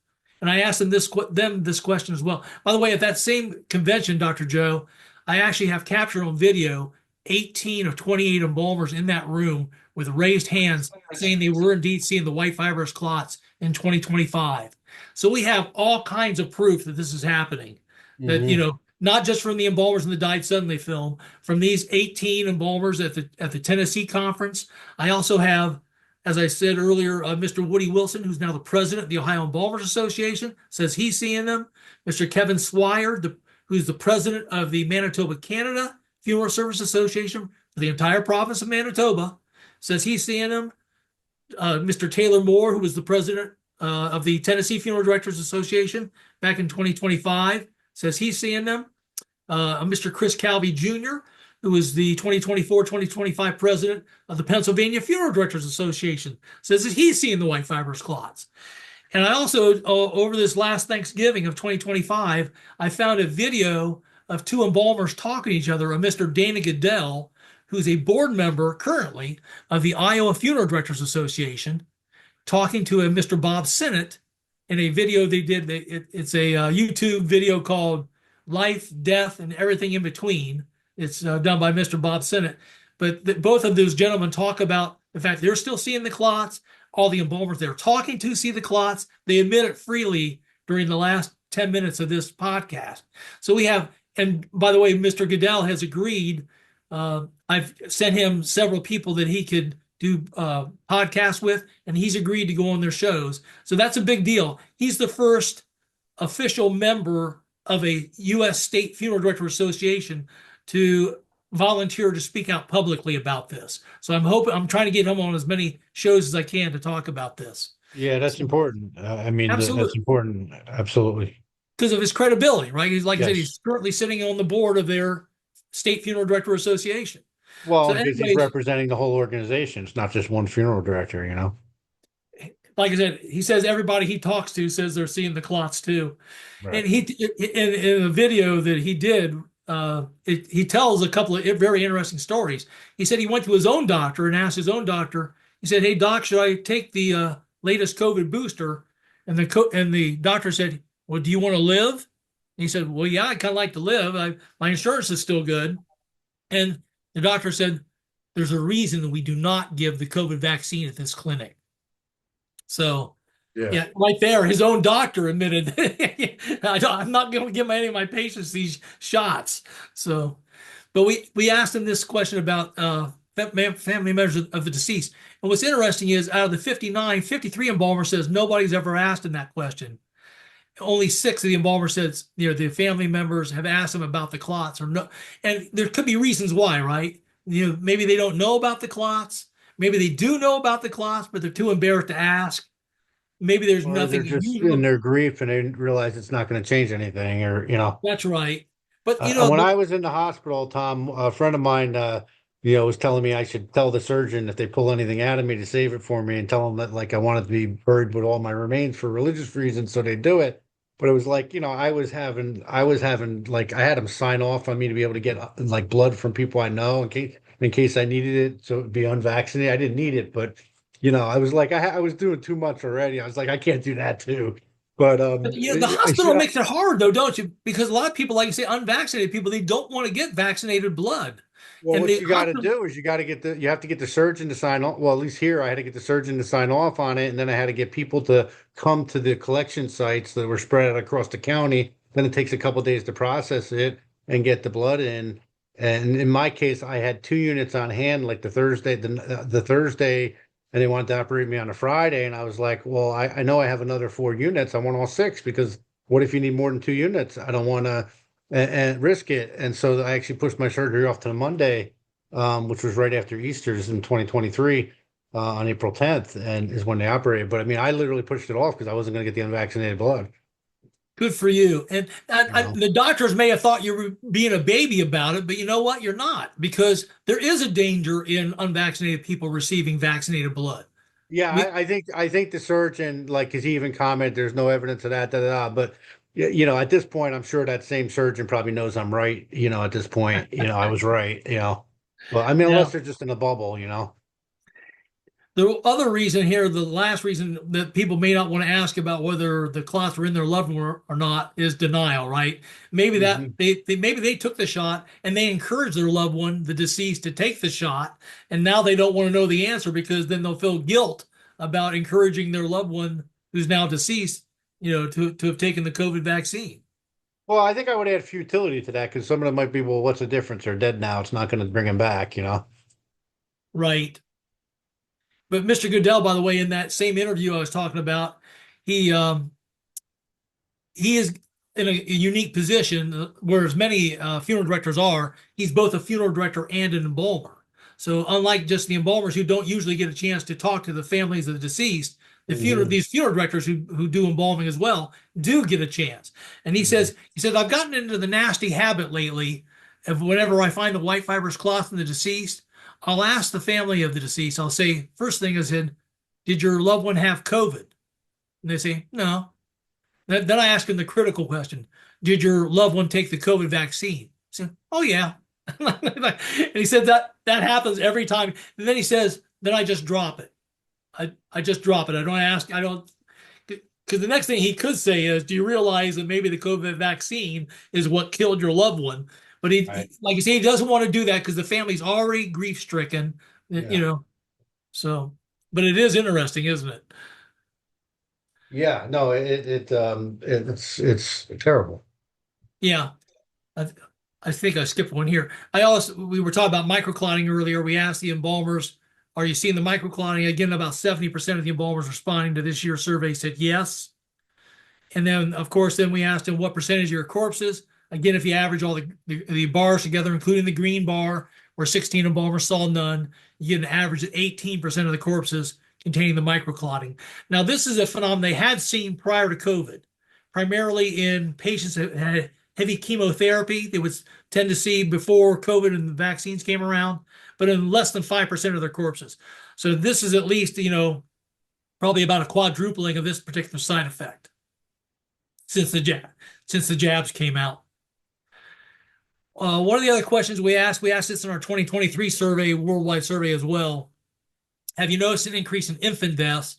And I asked them this question as well. By the way, at that same convention, Dr. Joe, I actually have captured on video 18 of 28 embalmers in that room with raised hands saying they were indeed seeing the white fibrous clots in 2025. So we have all kinds of proof that this is happening. That, Hmm. not just from the embalmers in the Died Suddenly film, from these 18 embalmers at the Tennessee conference. I also have, as I said earlier, Mr. Woody Wilson, who's now the president of the Ohio Embalmers Association, says he's seeing them. Mr. Kevin Swire, who's the president of the Manitoba, Canada Funeral Service Association for the entire province of Manitoba, says he's seeing them. Mr. Taylor Moore, who was the president of the Tennessee Funeral Directors Association back in 2025, says he's seeing them. Mr. Chris Calvi Jr., who is the 2024-2025 president of the Pennsylvania Funeral Directors Association, says that he's seeing the white fibrous clots. And I also, over this last Thanksgiving of 2025, I found a video of two embalmers talking to each other, a Mr. Dana Goodell, who's a board member currently of the Iowa Funeral Directors Association, talking to a Mr. Bob Sinnott in a video they did. It's a YouTube video called Life, Death, and Everything in Between. It's done by Mr. Bob Sinnott. But both of those gentlemen talk about the fact they're still seeing the clots. All the embalmers they're talking to see the clots. They admit it freely during the last 10 minutes of this podcast. So we have, and by the way, Mr. Goodell has agreed. I've sent him several people that he could do podcasts with, and he's agreed to go on their shows. So that's a big deal. He's the first official member of a U.S. State Funeral Director Association to volunteer to speak out publicly about this. So I'm trying to get him on as many shows as I can to talk about this. Yeah, that's So, important. That's absolutely. important. Absolutely. Because of his credibility, right? He's like I said, Yes. he's currently sitting on the board of their State Funeral Director Association. So, Well, because he's anyways, representing the whole organization. It's not just one funeral director, you know? like I said, he says everybody he talks to says they're seeing the clots too. Right. And in a video that he did, he tells a couple of very interesting stories. He said he went to his own doctor and asked his own doctor. He said, "Hey doc, should I take the latest COVID booster?" And the doctor said, "Well, do you want to live?" And he said, "Well, yeah, I kind of like to live. My insurance is still good." And the doctor said, "There's a reason that we do not give the COVID vaccine at this clinic." So, Yeah. yeah, right there, his own doctor admitted, I'm not going to give any of my patients these shots. So, but we asked him this question about family members of the deceased. And what's interesting is out of the 59, 53 embalmers says nobody's ever asked him that question. Only 6 of the embalmers says, the family members have asked them about the clots or no. And there could be reasons why, right? Maybe they don't know about the clots. Maybe they do know about the clots, but they're too embarrassed to ask. Maybe there's Or they're nothing just in unusual. their grief and they didn't realize it's not going to change anything, or, you know. That's right. But When I was in the hospital, Tom, a friend of mine, was telling me I should tell the surgeon if they pull anything out of me to save it for me and tell them that like I wanted to be buried with all my remains for religious reasons, so they do it. But it was like, I was having like I had them sign off on me to be able to get like blood from people I know in case I needed it, so it'd be unvaccinated. I didn't need it, but I was like I was doing too much already. I was like I can't do that too. But the I hospital should. makes it hard though, don't you? Because a lot of people, like you say, unvaccinated people, they don't want to get vaccinated blood. Well, And what the you got to hospital, do is you have to get the surgeon to sign off. Well, at least here I had to get the surgeon to sign off on it, and then I had to get people to come to the collection sites that were spread out across the county. Then it takes a couple of days to process it and get the blood in. And in my case, I had 2 units on hand, like the Thursday, and they wanted to operate me on a Friday, and I was like, well, I know I have another 4 units. I want all 6 because what if you need more than 2 units? I don't want to and risk it. And so I actually pushed my surgery off to the Monday, which was right after Easter's in 2023, on April 10th, and is when they operated. But I mean, I literally pushed it off because I wasn't going to get the unvaccinated blood. good for you. And You know, the doctors may have thought you were being a baby about it, but you know what? You're not, because there is a danger in unvaccinated people receiving vaccinated blood. yeah, We, I think the surgeon, like, because he even commented, there's no evidence of that, da, da, da. But at this point, I'm sure that same surgeon probably knows I'm right. At this point, I was right. But I mean, yeah. unless they're just in a bubble. The other reason here, the last reason that people may not want to ask about whether the clots were in their loved one or not is denial, right? Maybe that Mhm. maybe they took the shot and they encouraged their loved one, the deceased, to take the shot, and now they don't want to know the answer because then they'll feel guilt about encouraging their loved one who's now deceased, to have taken the COVID vaccine. Well, I think I would add futility to that because some of them might be, well, what's the difference? They're dead now. It's not going to bring them back, you know? Right. But Mr. Goodell, by the way, in that same interview I was talking about, he um, he is in a unique position, whereas many funeral directors are. He's both a funeral director and an embalmer. So unlike just the embalmers who don't usually get a chance to talk to the families of the deceased, Hmm. these funeral directors who do embalming as well do get a chance. And he says I've gotten into the nasty habit lately of whenever I find the white fibrous cloth in the deceased, I'll ask the family of the deceased. I'll say, first thing I said, did your loved one have COVID? And they say, no. Then I ask him the critical question: did your loved one take the COVID vaccine? He said, oh yeah. And he said that happens every time. And then he says, then I just drop it. I just drop it. I don't ask. I don't, because the next thing he could say is, do you realize that maybe the COVID vaccine is what killed your loved one? But Right. like you say, he doesn't want to do that because the family's already grief stricken. You Yeah. know, so. But it is interesting, isn't it? Yeah. No, it's terrible. Yeah. I, I think I skipped one here. We were talking about microclotting earlier. We asked the embalmers, are you seeing the microclotting? Again, about 70% of the embalmers responding to this year's survey said yes. And then, of course, then we asked them what percentage of your corpses. Again, if you average all the bars together, including the green bar, where 16 embalmers saw none, you get an average of 18% of the corpses containing the microclotting. Now, this is a phenomenon they had seen prior to COVID, primarily in patients that had heavy chemotherapy. They would tend to see before COVID and the vaccines came around, but in less than 5% of their corpses. So this is at least, probably about a quadrupling of this particular side effect since the jabs came out. One of the other questions we asked this in our 2023 survey, worldwide survey as well. Have you noticed an increase in infant deaths?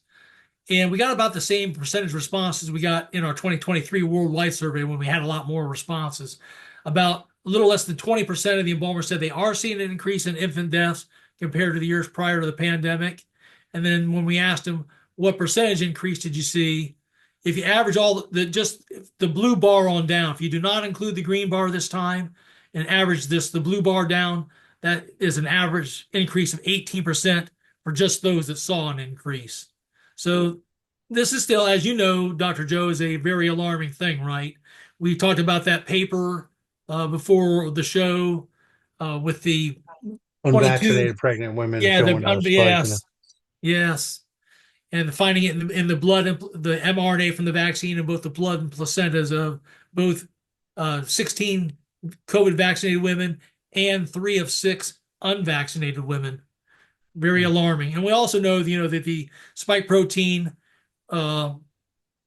And we got about the same percentage responses we got in our 2023 worldwide survey when we had a lot more responses. About a little less than 20% of the embalmers said they are seeing an increase in infant deaths compared to the years prior to the pandemic. And then when we asked them, what percentage increase did you see? If you average just the blue bar on down, if you do not include the green bar this time and average the blue bar down, that is an average increase of 18% for just those that saw an increase. So this is still, as you know, Dr. Joe, is a very alarming thing, right? We talked about that paper before the show with the 22. Unvaccinated pregnant women Yeah, showing a spike in it. yes, yes, and finding it in the blood, the mRNA from the vaccine in both the blood and placentas of both 16 COVID vaccinated women and 3 of 6 unvaccinated women. Very alarming. And we also know, that the spike protein uh,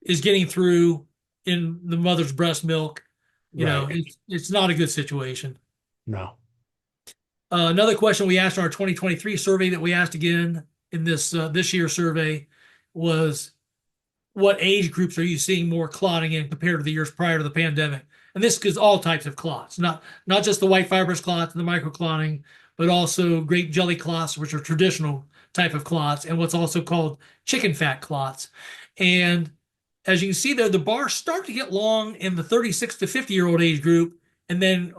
is getting through in the mother's breast milk. Right. It's not a good situation. No. Another question we asked in our 2023 survey that we asked again in this year's survey was, what age groups are you seeing more clotting in compared to the years prior to the pandemic? And this is all types of clots, not just the white fibrous clots and the microclotting, but also grape jelly clots, which are traditional type of clots, and what's also called chicken fat clots. And as you can see there, the bars start to get long in the 36 to 50-year-old age group, and then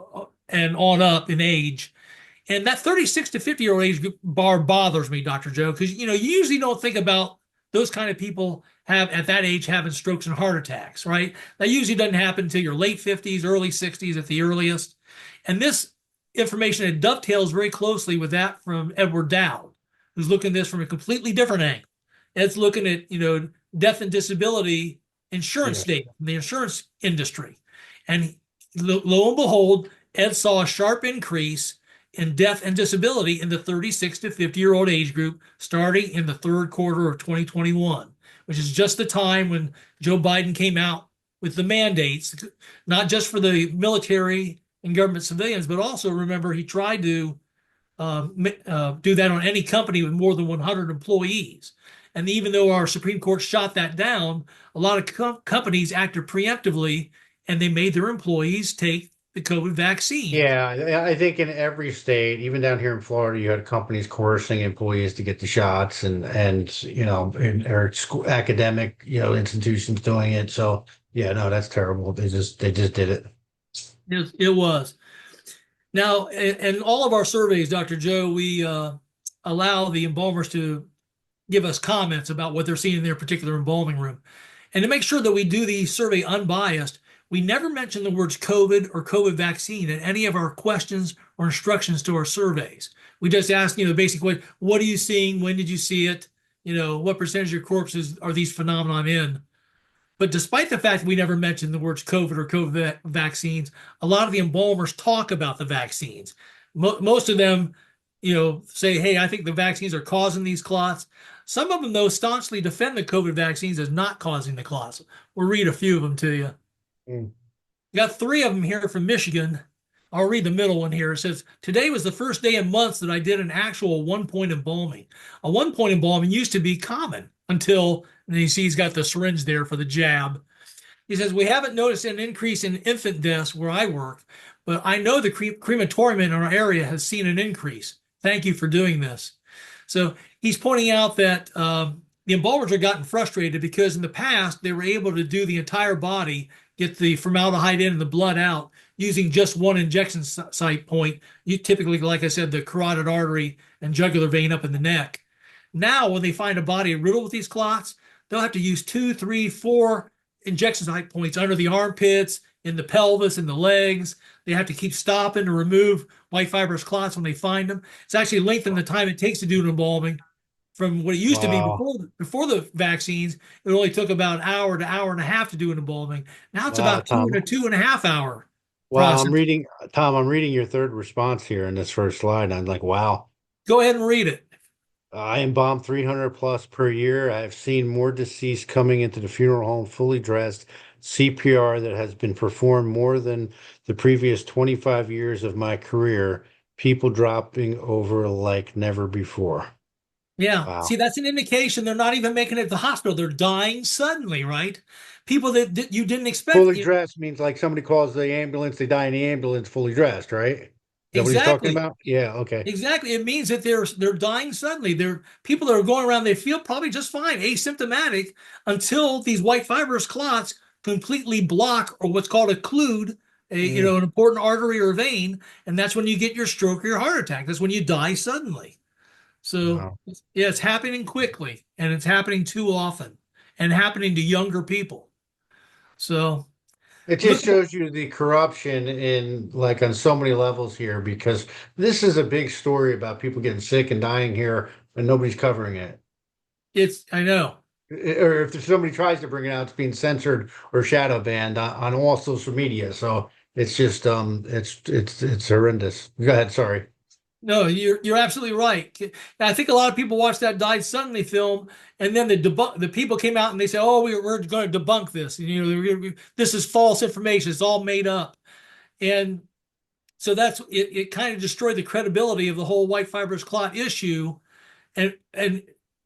and on up in age. And that 36 to 50-year-old age group bar bothers me, Dr. Joe, because you usually don't think about those kind of people have at that age having strokes and heart attacks, right? That usually doesn't happen until your late 50s, early 60s at the earliest. And this information, it dovetails very closely with that from Edward Dowd, who's looking at this from a completely different angle. It's looking at, death and disability insurance Yes. data from the insurance industry. And lo and behold, Ed saw a sharp increase in death and disability in the 36 to 50-year-old age group starting in the third quarter of 2021, which is just the time when Joe Biden came out with the mandates, not just for the military and government civilians, but also remember he tried to do that on any company with more than 100 employees. And even though our Supreme Court shot that down, a lot of companies acted preemptively and they made their employees take the COVID vaccine. Yeah, I think in every state, even down here in Florida, you had companies coercing employees to get the shots, and or school academic institutions doing it. So yeah, no, that's terrible. They just did it. It was. Now, in all of our surveys, Dr. Joe, we allow the embalmers to give us comments about what they're seeing in their particular embalming room. And to make sure that we do the survey unbiased, we never mention the words COVID or COVID vaccine in any of our questions or instructions to our surveys. We just ask, the basic way, what are you seeing? When did you see it? What percentage of your corpses are these phenomenon in? But despite the fact that we never mention the words COVID or COVID vaccines, a lot of the embalmers talk about the vaccines. Most of them, say, hey, I think the vaccines are causing these clots. Some of them, though, staunchly defend the COVID vaccines as not causing the clots. We'll read a few of them to you. Mm. You got three of them here from Michigan. I'll read the middle one here. It says, today was the first day in months that I did an actual one-point embalming. A one-point embalming used to be common until, and you see he's got the syringe there for the jab. He says, we haven't noticed an increase in infant deaths where I work, but I know the crematorium in our area has seen an increase. Thank you for doing this. So he's pointing out that the embalmers have gotten frustrated because in the past they were able to do the entire body, get the formaldehyde in and the blood out using just one injection site point. You typically, like I said, the carotid artery and jugular vein up in the neck. Now, when they find a body riddled with these clots, they'll have to use 2, 3, 4 injection site points under the armpits, in the pelvis, in the legs. They have to keep stopping to remove white fibrous clots when they find them. It's actually lengthened the time it takes to do an embalming from what it used to be Wow. before the vaccines. It only took about an hour to hour and a half to do an embalming. Now it's Wow, about two Tom. and a 2.5 hour Wow, process. I'm reading your third response here in this first slide. I'm like, wow. Go ahead and read it. I embalm 300 plus per year. I've seen more deceased coming into the funeral home fully dressed, CPR that has been performed more than the previous 25 years of my career, people dropping over like never before. Yeah. Wow. See, that's an indication they're not even making it to the hospital. They're dying suddenly, right? People that you didn't expect. Fully dressed means like somebody calls the ambulance, they die in the ambulance fully dressed, right? Is that what he's talking Exactly. about? Yeah, okay. Exactly. It means that they're dying suddenly. They're people that are going around, they feel probably just fine, asymptomatic, until these white fibrous clots completely block or what's called occlude Mm, an important artery or vein, and that's when you get your stroke or your heart attack. That's when you die suddenly. So wow. yeah, it's happening quickly and it's happening too often and happening to younger people. So It look, just shows you the corruption in like on so many levels here because this is a big story about people getting sick and dying here and nobody's covering it. I know. Or if somebody tries to bring it out, it's being censored or shadow banned on all social media. So it's just it's horrendous. Go ahead, sorry. No, you're absolutely right. I think a lot of people watched that died suddenly film, and then the people came out and they said, "Oh, we're going to debunk this. This is false information. It's all made up." And so that's it. It kind of destroyed the credibility of the whole white fibrous clot issue, and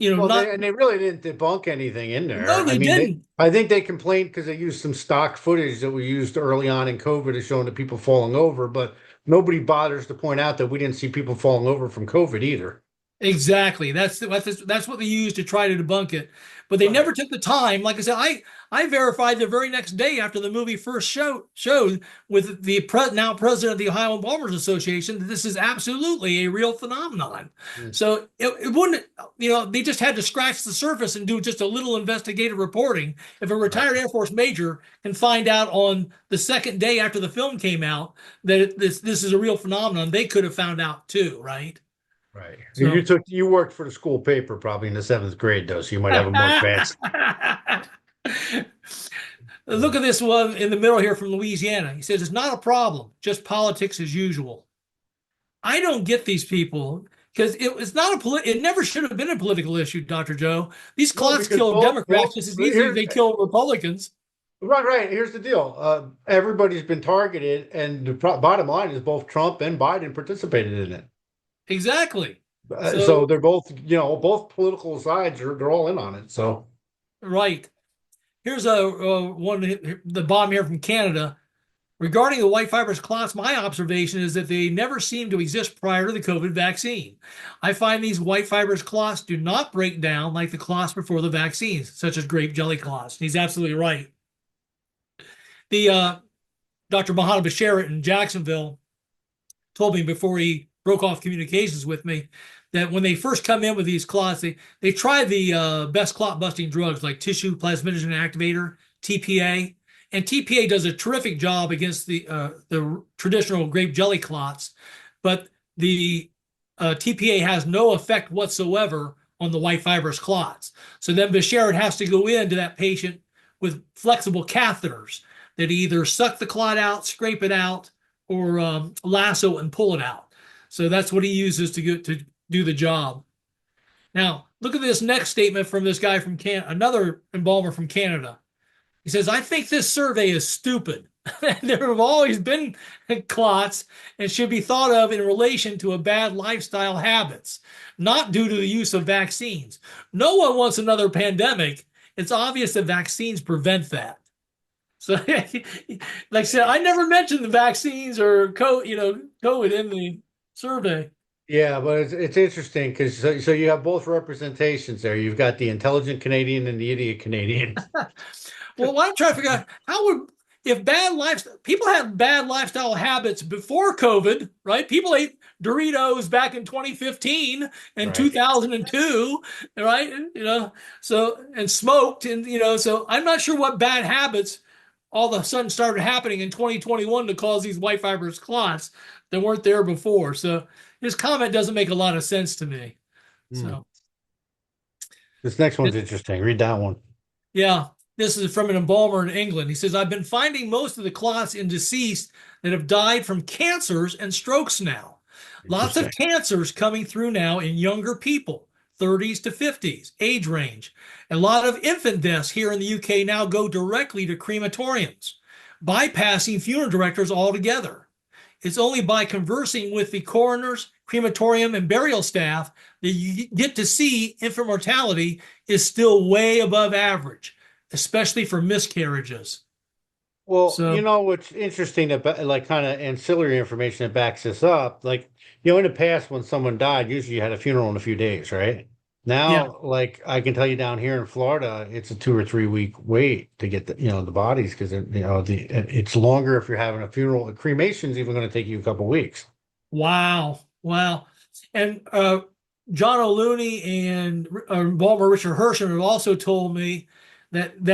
Well, not they really didn't debunk anything in no, there. I they mean, didn't. I think they complained because they used some stock footage that we used early on in COVID as showing the people falling over, but nobody bothers to point out that we didn't see people falling over from COVID either. Exactly. That's what they used to try to debunk it. But they never Right. took the time. Like I said, I verified the very next day after the movie first showed with the now president of the Ohio Embalmers Association that this is absolutely a real phenomenon. Mm. So it wouldn't, they just had to scratch the surface and do just a little investigative reporting. If a Right. retired Air Force major can find out on the second day after the film came out that this is a real phenomenon, they could have found out too, right? Right. So You worked for the school paper probably in the seventh grade though, so you might have a more advanced. look at this one in the middle here from Louisiana. He says it's not a problem, just politics as usual. I don't get these people because it's not it never should have been a political issue, Dr. Joe. These No, clots because kill both Democrats just as easily as here they kill Republicans. right. Here's the deal. Everybody's been targeted, and the bottom line is both Trump and Biden participated in it. Exactly. So So, they're both, both political sides are they're all in on it. So right. Here's the bomb here from Canada. Regarding the white fibrous clots, my observation is that they never seem to exist prior to the COVID vaccine. I find these white fibrous clots do not break down like the clots before the vaccines, such as grape jelly clots. He's absolutely right. The Dr. Mohammed Basharat in Jacksonville told me before he broke off communications with me that when they first come in with these clots, they try the best clot busting drugs like tissue plasminogen activator, TPA, and TPA does a terrific job against the traditional grape jelly clots, but the TPA has no effect whatsoever on the white fibrous clots. So then Basharat has to go into that patient with flexible catheters that either suck the clot out, scrape it out, or lasso and pull it out. So that's what he uses to do the job. Now, look at this next statement from this guy from another embalmer from Canada. He says, I think this survey is stupid. There have always been clots and should be thought of in relation to a bad lifestyle habits, not due to the use of vaccines. No one wants another pandemic. It's obvious that vaccines prevent that. So, like I said, I never mentioned the vaccines or COVID in the survey. yeah, but it's interesting because so you have both representations there. You've got the intelligent Canadian and the idiot Canadian. Well, what I'm trying to figure out how would if bad lifestyle people had bad lifestyle habits before COVID, right? People ate Doritos back in 2015 and Right. 2002, right? So and smoked and so I'm not sure what bad habits all of a sudden started happening in 2021 to cause these white fibrous clots that weren't there before. So his comment doesn't make a lot of sense to me. Hmm. So This next one's interesting. Read that one. yeah, this is from an embalmer in England. He says, I've been finding most of the clots in deceased that have died from cancers and strokes now. Lots of Interesting. cancers coming through now in younger people, 30s to 50s, age range. A lot of infant deaths here in the UK now go directly to crematoriums, bypassing funeral directors altogether. It's only by conversing with the coroners, crematorium, and burial staff that you get to see infant mortality is still way above average, especially for miscarriages. Well, So, what's interesting about like kind of ancillary information that backs this up, like, in the past when someone died, usually you had a funeral in a few days, right? yeah, Now, like I can tell you down here in Florida, it's a 2 or 3 week wait to get the bodies because it's longer if you're having a funeral. A cremation's even going to take you a couple weeks. wow, wow. And John O'Looney and Balmer Richard Hersham have also told me that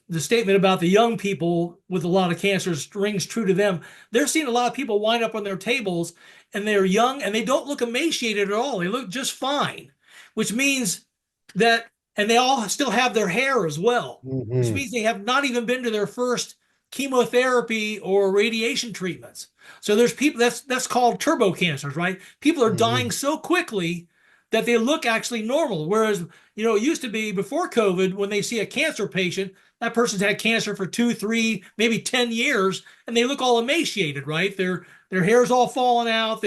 the statement about the young people with a lot of cancers rings true to them. They're seeing a lot of people wind up on their tables and they're young and they don't look emaciated at all. They look just fine, which means that, and they all still have their hair as well, which Hmm. means they have not even been to their first chemotherapy or radiation treatments. So there's people that's called turbo cancers, right? People are dying Hmm. so quickly that they look actually normal. Whereas, it used to be before COVID, when they see a cancer patient, that person's had cancer for 2, 3, maybe 10 years, and they look all emaciated, right? Their hair's all falling out.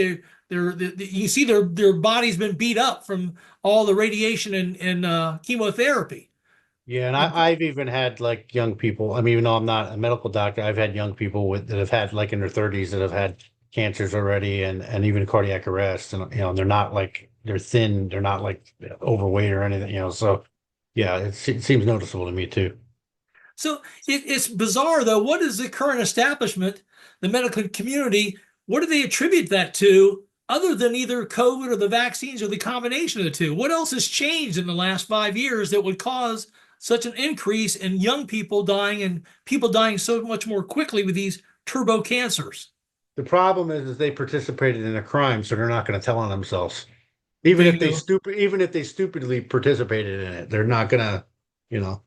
You see their body's been beat up from all the radiation and chemotherapy. Yeah, and And I've even had like young people. I mean, even though I'm not a medical doctor, I've had young people that have had like in their 30s that have had cancers already and even cardiac arrest. And they're not like they're thin, they're not like overweight or anything. So yeah, it seems noticeable to me too. so it's bizarre, though. What is the current establishment, the medical community, what do they attribute that to other than either COVID or the vaccines or the combination of the two? What else has changed in the last 5 years that would cause such an increase in young people dying and people dying so much more quickly with these turbo cancers? The problem is they participated in a crime, so they're not going to tell on themselves. Bingo. Even if they stupidly participated in it, they're not gonna, you know.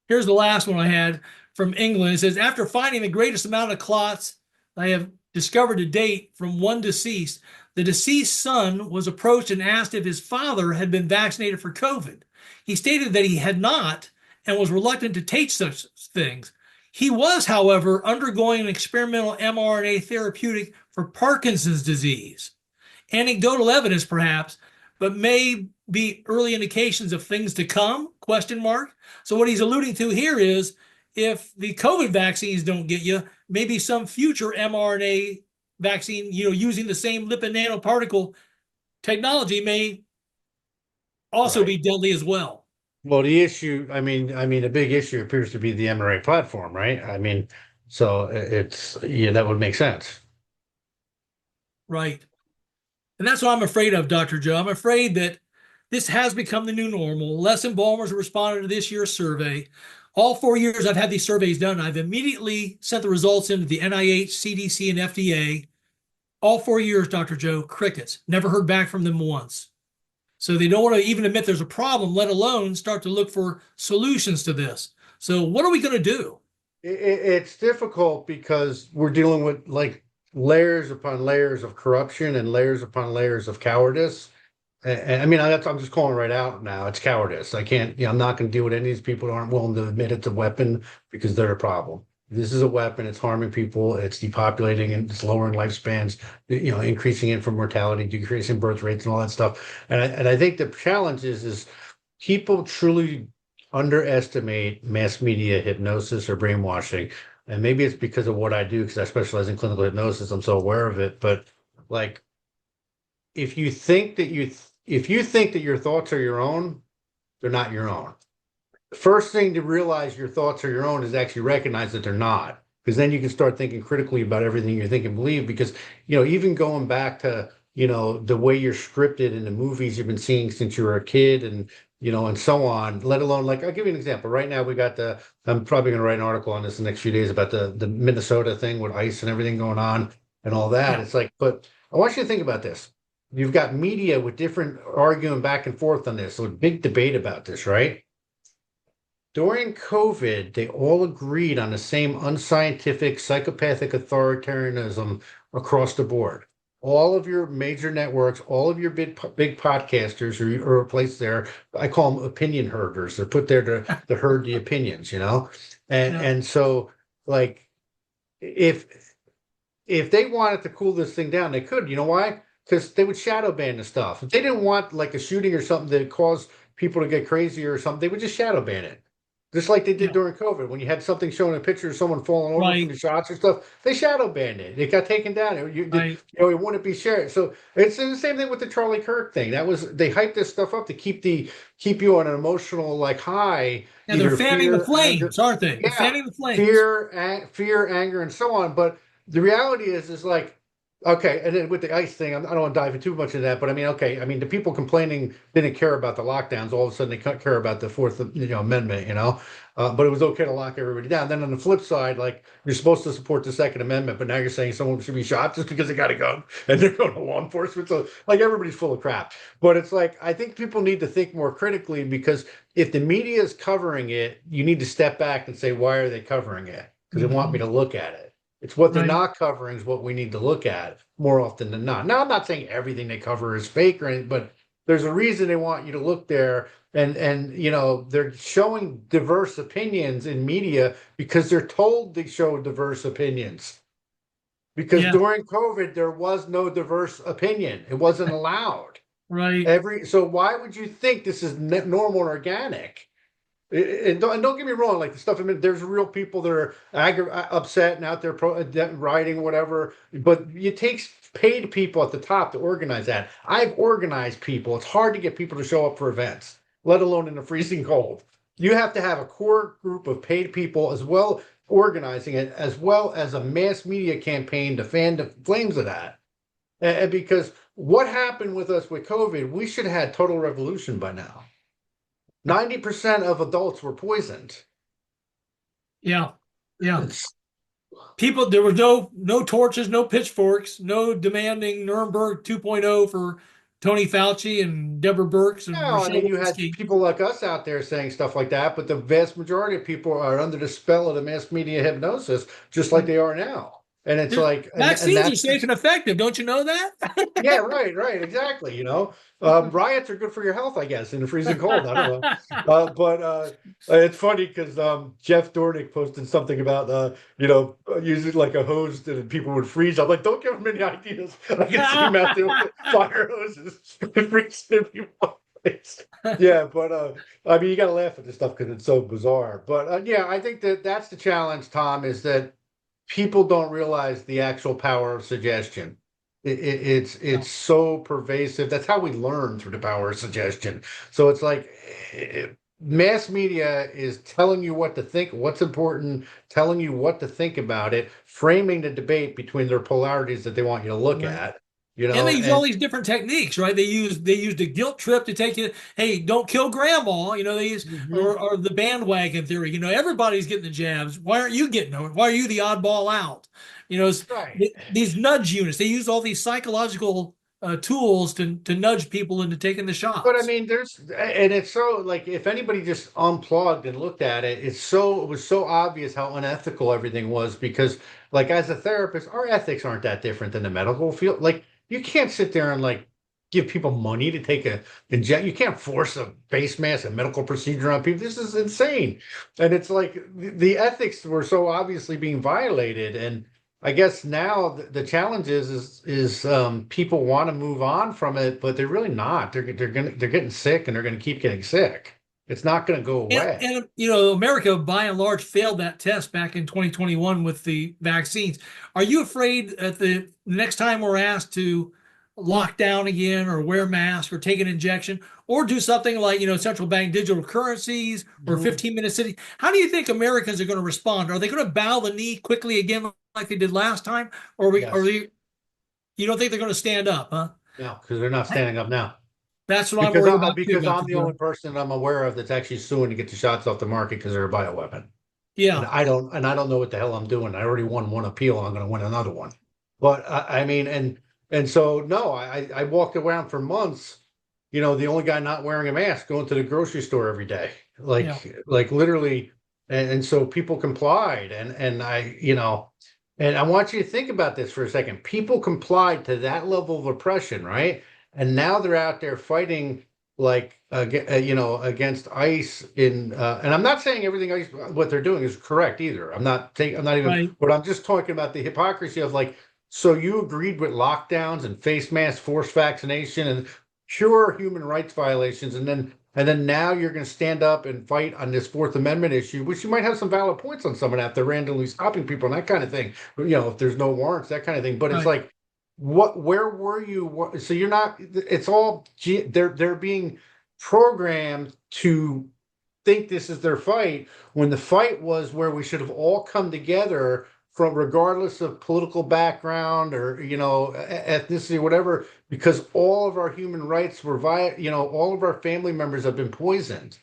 Here's the last one I had from England. It says, after finding the greatest amount of clots I have discovered to date from one deceased, the deceased son was approached and asked if his father had been vaccinated for COVID. He stated that he had not and was reluctant to take such things. He was, however, undergoing an experimental mRNA therapeutic for Parkinson's disease. anecdotal evidence perhaps, but may be early indications of things to come, question mark. So what he's alluding to here is if the COVID vaccines don't get you, maybe some future mRNA vaccine, using the same lipid nanoparticle technology may also Right. be deadly as well. Well, the issue, the big issue appears to be the MRA platform, right? So it's, yeah, that would make sense. Right. And that's what I'm afraid of, Dr. Joe. I'm afraid that this has become the new normal. Less embalmers have responded to this year's survey. All 4 years I've had these surveys done, I've immediately sent the results into the NIH, CDC, and FDA. All 4 years, Dr. Joe, crickets. Never heard back from them once. So they don't want to even admit there's a problem, let alone start to look for solutions to this. So what are we going to do? It's difficult because we're dealing with like layers upon layers of corruption and layers upon layers of cowardice. I'm just calling it right out now. It's cowardice. I can't, I'm not going to deal with any of these people who aren't willing to admit it's a weapon because they're a problem. This is a weapon. It's harming people. It's depopulating and it's lowering lifespans, increasing infant mortality, decreasing birth rates and all that stuff. And I think the challenge is people truly underestimate mass media hypnosis or brainwashing. And maybe it's because of what I do, because I specialize in clinical hypnosis. I'm so aware of it. But like, if you think that your thoughts are your own, they're not your own. The first thing to realize your thoughts are your own is actually recognize that they're not, because then you can start thinking critically about everything you think and believe. Because, even going back to, the way you're scripted in the movies you've been seeing since you were a kid and so on, let alone like, I'll give you an example. Right now, I'm probably going to write an article on this in the next few days about the Minnesota thing with ice and everything going on and all that. Yeah. It's like, but I want you to think about this. You've got media with different arguing back and forth on this. So a big debate about this, right? During COVID, they all agreed on the same unscientific, psychopathic authoritarianism across the board. All of your major networks, all of your big podcasters are placed there. I call them opinion herders. They're put there to herd the opinions, And Yeah. and so like if they wanted to cool this thing down, they could. You know why? Because they would shadow ban the stuff. If they didn't want like a shooting or something that caused people to get crazy or something, they would just shadow ban it. Just like they did Yeah. during COVID, when you had something showing a picture of someone falling over from Right. the shots or stuff, they shadow banned it. It got taken down. Right. It wouldn't be shared. So it's the same thing with the Charlie Kirk thing. They hyped this stuff up to keep you on an emotional like high, Yeah, they're either fanning the fear, anger, flames, aren't they? They're yeah, fanning the flames. fear, anger, and so on. But the reality is like, okay, and then with the ICE thing, I don't want to dive into too much of that, but okay, the people complaining didn't care about the lockdowns. All of a sudden, they can't care about the Fourth, Amendment, but it was okay to lock everybody down. Then on the flip side, like you're supposed to support the Second Amendment, but now you're saying someone should be shot just because they got a gun and they're going to law enforcement. So like everybody's full of crap. But it's like I think people need to think more critically because if the media is covering it, you need to step back and say, why are they covering it? Because they want me to look at it. It's what they're Right. not covering is what we need to look at more often than not. Now, I'm not saying everything they cover is fake or anything, but there's a reason they want you to look there. And they're showing diverse opinions in media because they're told they show diverse opinions. Because Yeah. during COVID, there was no diverse opinion. It wasn't allowed. Right. So why would you think this is normal and organic? And don't get me wrong, like the stuff, there's real people that are upset and out there rioting, whatever. But it takes paid people at the top to organize that. I've organized people. It's hard to get people to show up for events, let alone in the freezing cold. You have to have a core group of paid people as well organizing it, as well as a mass media campaign to fan the flames of that. And because what happened with us with COVID, we should have had total revolution by now. 90% of adults were poisoned. Yeah. Yeah. It's, People, there were no torches, no pitchforks, no demanding Nuremberg 2.0 for Tony Fauci and Deborah Birx and no, Rochelle you had Walensky. people like us out there saying stuff like that, but the vast majority of people are under the spell of the mass media hypnosis, just like they are now. And it's like, and Vaccines are that's safe and effective. Don't you know that? yeah, right, exactly. Riots are good for your health, I guess, in the freezing cold. I don't know, but it's funny because Jeff Dornick posted something about using like a hose that people would freeze. I'm like, don't give him any ideas. I can see him out there with fire hoses freezing people. Yeah, but I mean, you got to laugh at this stuff because it's so bizarre. But yeah, I think that that's the challenge, Tom, is that people don't realize the actual power of suggestion. Yeah. It's so pervasive. That's how we learn through the power of suggestion. So it's like mass media is telling you what to think, what's important, telling you what to think about it, framing the debate between their polarities that they want you to look Right. at. And they use all And these different techniques, right? They used a guilt trip to take you, hey, don't kill grandma. They use Mhm. or the bandwagon theory. Everybody's getting the jabs. Why aren't you getting them? Why are you the oddball out? Right. These nudge units. They use all these psychological tools to nudge people into taking the But I shots. mean, and it's so like if anybody just unplugged and looked at it, it was so obvious how unethical everything was because, like, as a therapist, our ethics aren't that different than the medical field. Like, you can't sit there and like give people money to take a inject. You can't force a face mask, a medical procedure on people. This is insane, and it's like the ethics were so obviously being violated, and I guess now the challenge is people want to move on from it, but they're really not. They're getting sick and they're gonna keep getting sick. It's not gonna go away. And America by and large failed that test back in 2021 with the vaccines. Are you afraid that the next time we're asked to lock down again or wear masks or take an injection or do something like, central bank digital currencies or Mhm. 15-minute city, how do you think Americans are going to respond? Are they going to bow the knee quickly again like they did last time? Yes. You don't think they're going to stand up, huh? No, because they're not standing up now. That's what I'm worried about too, Because I'm Dr. the only Joe. person I'm aware of that's actually suing to get the shots off the market because they're a bioweapon. Yeah, And I don't know what the hell I'm doing. I already won one appeal. I'm going to win another one. But I mean, and so no, I walked around for months. The only guy not wearing a mask, going to the grocery store every day, yeah, like literally, and so people complied, and and I want you to think about this for a second. People complied to that level of oppression, right? And now they're out there fighting like against ICE and I'm not saying everything ICE what they're doing is correct either. I'm not even right. but I'm just talking about the hypocrisy of like so you agreed with lockdowns and face mask forced vaccination and pure human rights violations and then now you're going to stand up and fight on this Fourth Amendment issue, which you might have some valid points on some of that. They're randomly stopping people and that kind of thing. If there's no warrants, that kind of thing. But it's Right. like where were you so you're not it's all they're being programmed to think this is their fight when the fight was where we should have all come together from regardless of political background or ethnicity whatever because all of our human rights were all of our family members have been poisoned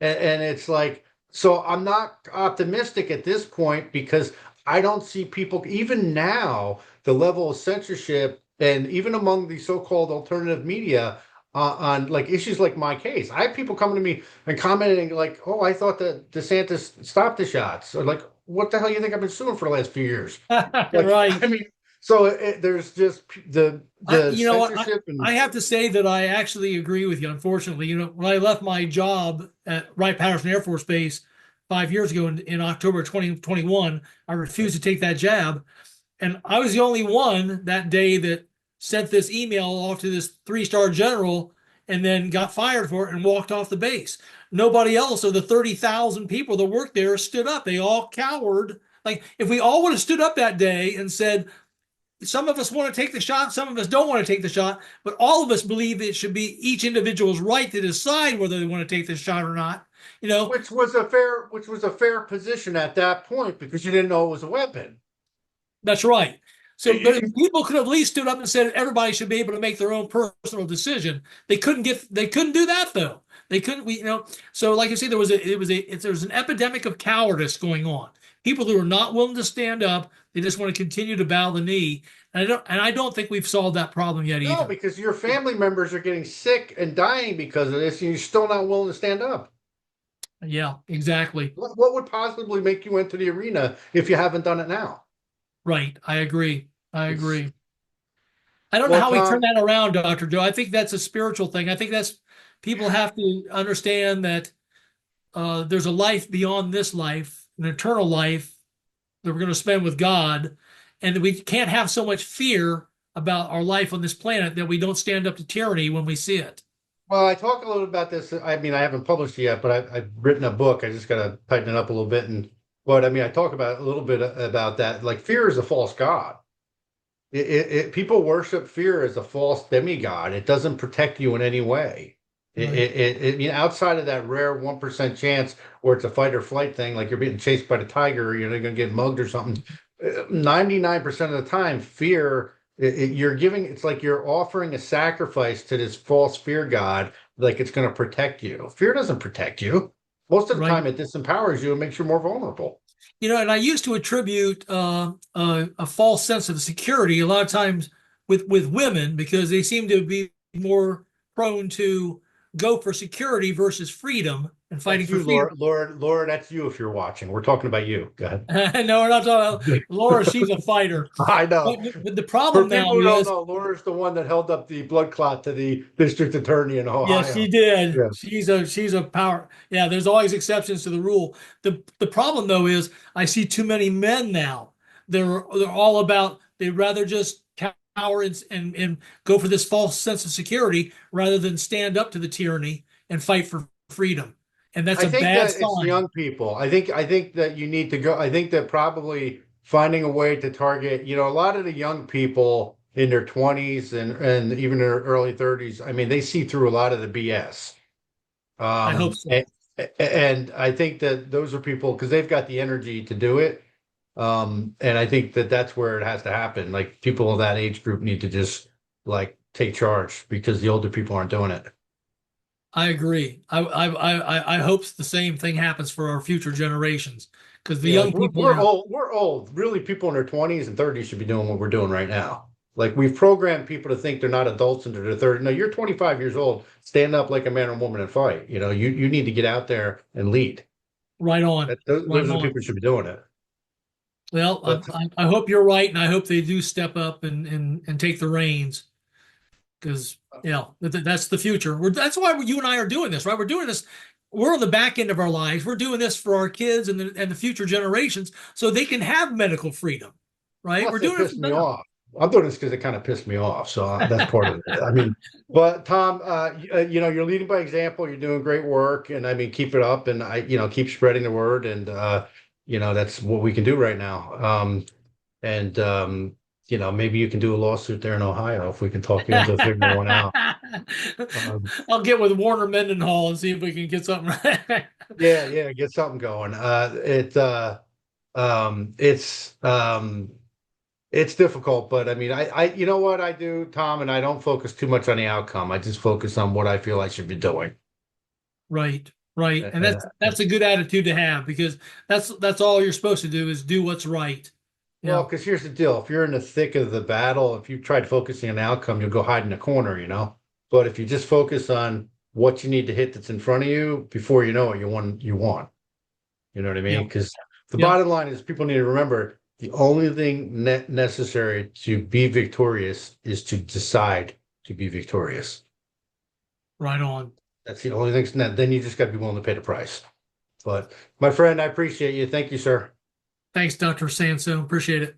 and it's like, so I'm not optimistic at this point because I don't see people, even now, the level of censorship, and even among the so-called alternative media on like issues like my case. I have people coming to me and commenting like, "Oh, I thought that DeSantis stopped the shots," or like, "What the hell you think I've been suing for the last few years?" Like, Right. I mean, so there's just the You know what? censorship and I have to say that I actually agree with you. Unfortunately, when I left my job at Wright-Patterson Air Force Base 5 years ago in October 2021, I refused to take that jab. And I was the only one that day that sent this email off to this three-star general and then got fired for it and walked off the base. Nobody else of the 30,000 people that worked there stood up. They all cowered. Like if we all would have stood up that day and said, some of us want to take the shot, some of us don't want to take the shot, but all of us believe it should be each individual's right to decide whether they want to take the shot or not. You know, which was a fair position at that point because you didn't know it was a weapon. that's right. So, but if people could have at least stood up and said everybody should be able to make their own personal decision. They couldn't do that though. They couldn't, so like I say, there was an epidemic of cowardice going on. People who are not willing to stand up, they just want to continue to bow the knee. And I don't think we've solved that problem yet No, either. because your family members are getting sick and dying because of this, and you're still not willing to stand up. Yeah, exactly. What would possibly make you enter the arena if you haven't done it now? Right. I agree. I It's, agree. I don't know well, how we turn Tom, that around, Dr. Joe. I think that's a spiritual thing. I think that's people have to understand that there's a life beyond this life, an eternal life that we're going to spend with God, and that we can't have so much fear about our life on this planet that we don't stand up to tyranny when we see it. well, I talk a little about this. I mean, I haven't published it yet, but I've written a book. I just got to tighten it up a little bit. But I mean, I talk about a little bit about that. Like fear is a false god. People worship fear as a false demigod. It doesn't protect you in any way. Right. You know, outside of that rare 1% chance where it's a fight or flight thing, like you're being chased by the tiger, or you're going to get mugged or something. 99% of the time, fear, you're giving, it's like you're offering a sacrifice to this false fear god, like it's going to protect you. Fear doesn't protect you. Most of the Right. time, it disempowers you and makes you more vulnerable. And I used to attribute a false sense of security a lot of times with women because they seem to be more prone to go for security versus freedom and fighting That's for you, freedom. Laura, that's you if you're watching. We're talking about you. Go ahead. No, we're not talking about Laura. She's a fighter. I know. But the For problem people now who don't is, know, Laura's the one that held up the blood clot to the district attorney in yes, she Ohio. did. Yeah. She's a power. Yeah, there's always exceptions to the rule. The problem though is I see too many men now. They're all about they'd rather just cower and go for this false sense of security rather than stand up to the tyranny and fight for freedom. And that's I a think bad that it's sign. young people. I think that you need to go. I think that probably finding a way to target, a lot of the young people in their 20s and even their early 30s, I mean, they see through a lot of the BS. I hope Um, so. and, and I think that those are people because they've got the energy to do it. And I think that that's where it has to happen. Like people of that age group need to just like take charge because the older people aren't doing it. I agree. I hope the same thing happens for our future generations because the Yeah, like young we're, people we're are old. We're old. Really, people in their 20s and 30s should be doing what we're doing right now. Like we've programmed people to think they're not adults into their 30s. No, you're 25 years old. Stand up like a man or woman and fight. You need to get out there and lead. right on, That, those, right those are the on. people who should be doing it. Well, But I hope you're right, and I hope they do step up and take the reins because that's the future. That's why you and I are doing this, right? We're doing this. We're on the back end of our lives. We're doing this for our kids and the future generations so they can have medical freedom, right? We're plus, it doing it for pissed me them. off. I'm doing this because it kind of pissed me off. So that's part of it. I mean, but Tom, you're leading by example. You're doing great work, and I mean, keep it up, and keep spreading the word, and that's what we can do right now. And maybe you can do a lawsuit there in Ohio if we can talk you into figuring one out. Um, I'll get with Warner Mendenhall and see if we can get something right. yeah, yeah, get something going. Um, it's um, it's difficult, but I mean, you know what I do, Tom, and I don't focus too much on the outcome. I just focus on what I feel I should be doing. Right, right. And And that's a good attitude to have because that's all you're supposed to do is do what's right. well, Yeah, because here's the deal: if you're in the thick of the battle, if you tried focusing on the outcome, you'll go hide in a corner. But if you just focus on what you need to hit that's in front of you, before you know it, you won. You won. You know what I yeah, mean? Because the yeah. bottom line is people need to remember the only thing necessary to be victorious is to decide to be victorious. Right on. That's the only thing. Then you just got to be willing to pay the price. But my friend, I appreciate you. Thank you, sir. Thanks, Dr. Sansone. Appreciate it.